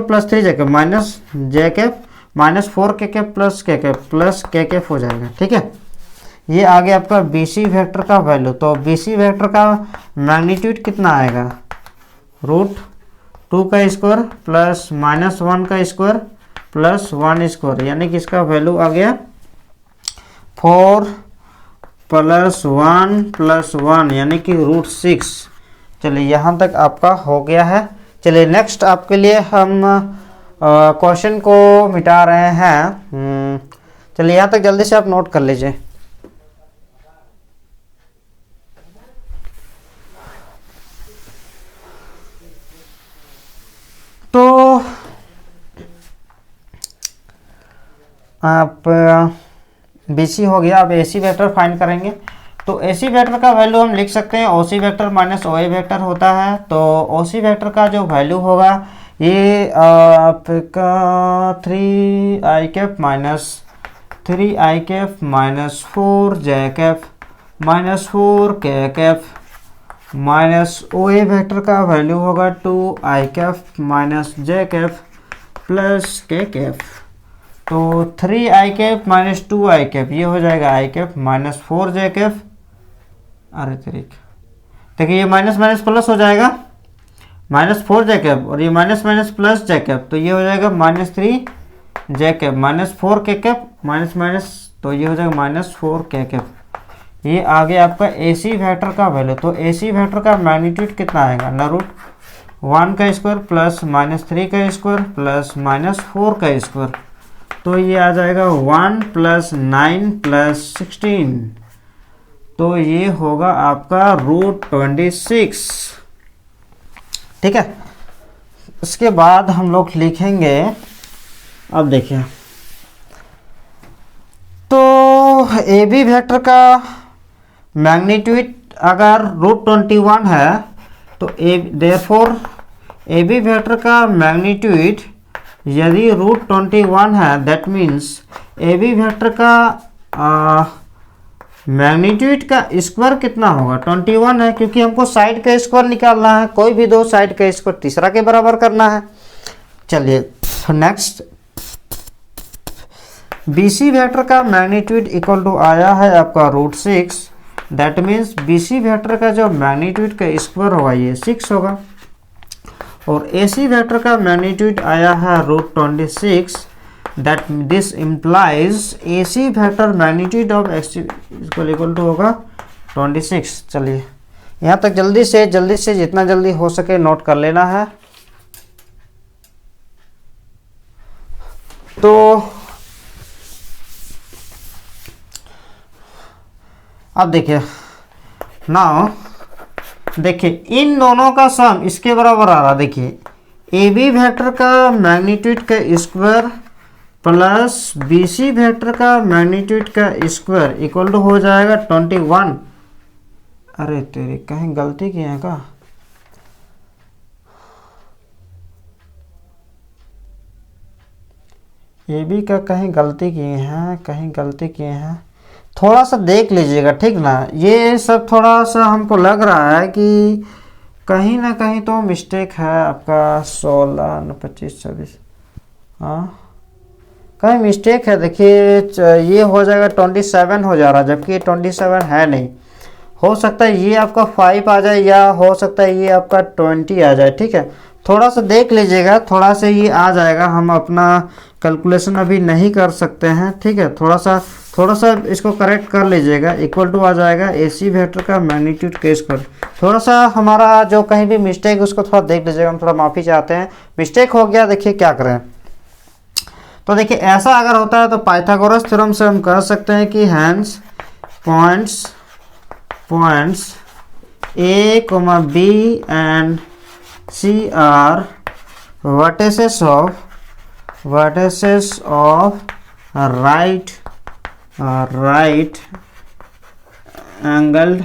plus 3j cap minus j cap minus 4k cap plus k cap हो जाएगा। ठीक है, ये आ गया आपका BC वेक्टर का वैल्यू। तो BC वेक्टर का मैग्नीट्यूड कितना आएगा, √2 का स्क्वायर प्लस -1 का स्क्वायर प्लस 1 स्क्वायर, यानी कि इसका वैल्यू आ गया 4 + 1 + 1 यानी कि √6। चलिए यहाँ तक आपका हो गया है। चलिए नेक्स्ट आपके लिए हम क्वेश्चन को मिटा रहे हैं। चलिए यहाँ तक जल्दी से आप नोट कर लीजिए। तो आप BC हो गया, अब AC वेक्टर फाइंड करेंगे। तो AC वेक्टर का वैल्यू हम लिख सकते हैं OC vector minus OA vector होता है। तो OC वेक्टर का जो वैल्यू होगा ये आपका 3i cap minus 4j cap minus 4k cap minus OA vector का वैल्यू होगा 2i cap minus j cap plus k cap. तो 3i cap minus 2i cap ये हो जाएगा i cap minus 4j cap, अरे तरीक देखिए ये माइनस माइनस प्लस हो जाएगा माइनस 4j कैप, और ये minus minus plus j cap, तो ये हो जाएगा minus 3j cap minus 4k cap minus minus, तो ये हो जाएगा माइनस 4k कैप। ये आगे आपका AC वेक्टर का वैल्यू। तो AC वेक्टर का मैग्नीट्यूड कितना आएगा ना, √1 का स्क्वायर प्लस -3 का स्क्वायर प्लस -4 का स्क्वायर, तो ये आ जाएगा 1 + 9 + 16, तो ये होगा आपका √26। ठीक है, इसके बाद हम लोग लिखेंगे, अब देखिए तो AB वेक्टर का मैग्नीट्यूड अगर √21 है तो देयरफॉर AB वेक्टर का मैग्नीट्यूड यदि √21 है, दैट मीन्स AB वेक्टर का मैग्नीट्यूड का स्क्वायर कितना होगा, 21 है, क्योंकि हमको साइड का स्क्वायर निकालना है, कोई भी दो साइड का स्क्वायर तीसरा के बराबर करना है। चलिए नेक्स्ट, BC वेक्टर का मैग्नीट्यूड इक्वल टू आया है आपका √6, दैट मीन्स BC वेक्टर का जो मैग्नीट्यूड का स्क्वायर होगा ये 6 होगा, और AC वेक्टर का मैग्नीट्यूड आया है √26, that this implies AC vector magnitude of x equal to होगा 26। चलिए यहाँ तक जल्दी से जितना जल्दी हो सके नोट कर लेना है। तो अब देखिए नाउ, देखिए इन दोनों का सम इसके बराबर आ रहा। देखिए AB वेक्टर का मैग्नीट्यूड का स्क्वायर प्लस BC वेक्टर का मैग्नीट्यूड का स्क्वायर इक्वल टू हो जाएगा 21। अरे तेरे कहीं गलती किए हैं का, AB का कहीं गलती किए हैं, थोड़ा सा देख लीजिएगा, ठीक ना। ये सब थोड़ा सा हमको लग रहा है कि कहीं ना कहीं तो मिस्टेक है आपका। 16 25 26, हाँ कहीं मिस्टेक है, देखिए ये हो जाएगा 27 हो जा रहा है, जबकि 27 है नहीं। हो सकता है ये आपका 5 आ जाए, या हो सकता है ये आपका 20 आ जाए। ठीक है, थोड़ा सा देख लीजिएगा, थोड़ा सा ये आ जाएगा। हम अपना कैलकुलेशन अभी नहीं कर सकते हैं। ठीक है, थोड़ा सा इसको करेक्ट कर लीजिएगा। इक्वल टू आ जाएगा AC वेक्टर का मैग्नीट्यूड के स्क्वायर। थोड़ा सा हमारा जो कहीं भी मिस्टेक है उसको थोड़ा देख लीजिएगा, हम थोड़ा माफ़ी चाहते हैं, मिस्टेक हो गया। देखिए क्या करें, तो देखिए ऐसा अगर होता है तो पाइथागोरस थ्योरम से हम कह सकते हैं कि hence points A, B and C are vertices of right angled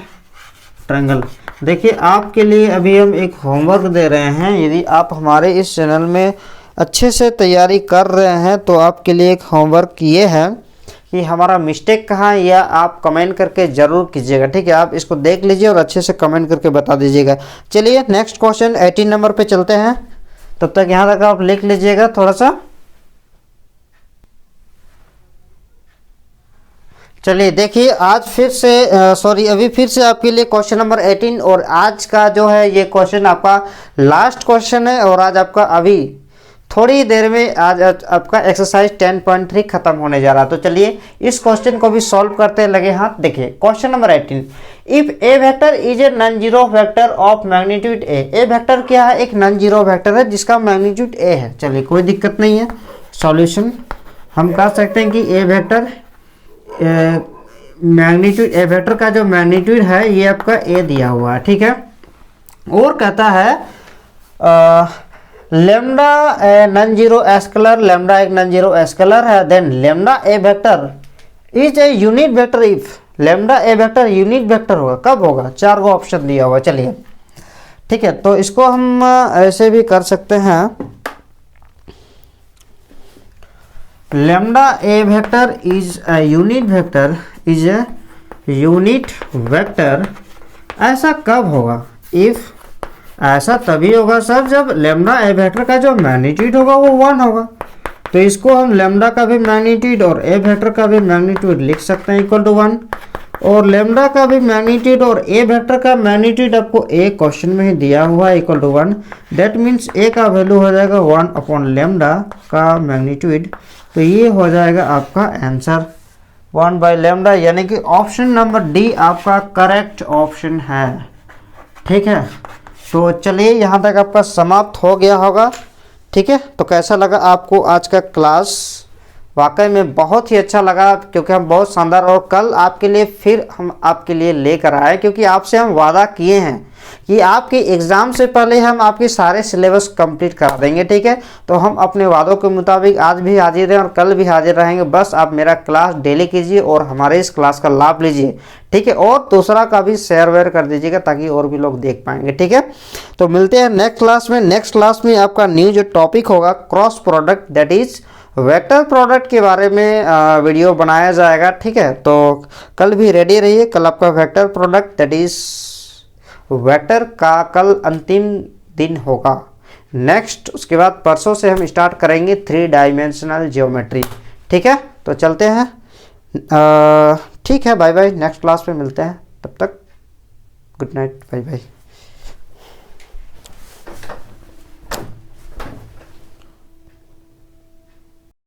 triangle। देखिए आपके लिए अभी हम एक होमवर्क दे रहे हैं। यदि आप हमारे इस चैनल में अच्छे से तैयारी कर रहे हैं तो आपके लिए एक होमवर्क ये है कि हमारा मिस्टेक कहाँ है, या आप कमेंट करके ज़रूर कीजिएगा। ठीक है, आप इसको देख लीजिए और अच्छे से कमेंट करके बता दीजिएगा। चलिए नेक्स्ट क्वेश्चन 18 नंबर पे चलते हैं। तब तक यहाँ तक आप लिख लीजिएगा थोड़ा सा। चलिए देखिए आज फिर से अभी फिर से आपके लिए क्वेश्चन नंबर 18, और आज का जो है ये क्वेश्चन आपका लास्ट क्वेश्चन है। और आज आपका अभी थोड़ी देर में आज आपका एक्सरसाइज 10.3 खत्म होने जा रहा है। तो चलिए इस क्वेश्चन को भी सॉल्व करते लगे हाथ। देखिए question number 18, if A vector is a non zero vector of magnitude A vector क्या है, एक नॉन जीरो वेक्टर है जिसका मैग्नीट्यूड ए है। चलिए कोई दिक्कत नहीं है, सॉल्यूशन हम कह सकते हैं कि A vector magnitude, A vector का जो मैग्नीट्यूड है ये आपका ए दिया हुआ है। ठीक है, और कहता है lambda non zero scalar, lambda एक नॉन जीरो स्केलर है, then lambda A vector is a unit vector if lambda A vector unit vector होगा, कब होगा, 4 गो ऑप्शन दिया हुआ। चलिए ठीक है, तो इसको हम ऐसे भी कर सकते हैं, lambda A vector is a unit vector ऐसा कब होगा, इफ ऐसा तभी होगा सर जब लेमडा ए वेक्टर का जो मैग्नीट्यूड होगा वो 1 होगा। तो इसको हम लेमडा का भी मैग्नीट्यूड और ए वेक्टर का भी मैग्नीट्यूड लिख सकते हैं इक्वल टू 1, और लेमडा का भी मैग्नीट्यूड और ए वेक्टर का मैग्नीट्यूड आपको ए क्वेश्चन में ही दिया हुआ है इक्वल टू 1। दैट मीन्स ए का वैल्यू हो जाएगा 1 अपॉन लेमडा का मैग्नीट्यूड। तो ये हो जाएगा आपका आंसर 1 बाई लेमडा, यानी कि ऑप्शन नंबर डी आपका करेक्ट ऑप्शन है। ठीक है, तो चलिए यहाँ तक आपका समाप्त हो गया होगा। ठीक है, तो कैसा लगा आपको आज का क्लास, वाकई में बहुत ही अच्छा लगा, क्योंकि हम बहुत शानदार, और कल आपके लिए फिर हम आपके लिए लेकर आए, क्योंकि आपसे हम वादा किए हैं कि आपके एग्ज़ाम से पहले हम आपके सारे सिलेबस कंप्लीट करा देंगे। ठीक है, तो हम अपने वादों के मुताबिक आज भी हाजिर हैं और कल भी हाजिर रहेंगे। बस आप मेरा क्लास डेली कीजिए और हमारे इस क्लास का लाभ लीजिए। ठीक है, और दूसरा का भी शेयर वेयर कर दीजिएगा ताकि और भी लोग देख पाएंगे। ठीक है, तो मिलते हैं नेक्स्ट क्लास में। नेक्स्ट क्लास में आपका न्यू जो टॉपिक होगा cross product, that is vector product के बारे में वीडियो बनाया जाएगा। ठीक है, तो कल भी रेडी रहिए। कल आपका vector product that is vector का कल अंतिम दिन होगा। नेक्स्ट उसके बाद परसों से हम स्टार्ट करेंगे 3 डायमेंशनल ज्योमेट्री। ठीक है, तो चलते हैं। ठीक है, बाय बाय, नेक्स्ट क्लास में मिलते हैं। तब तक गुड नाइट, बाय बाय।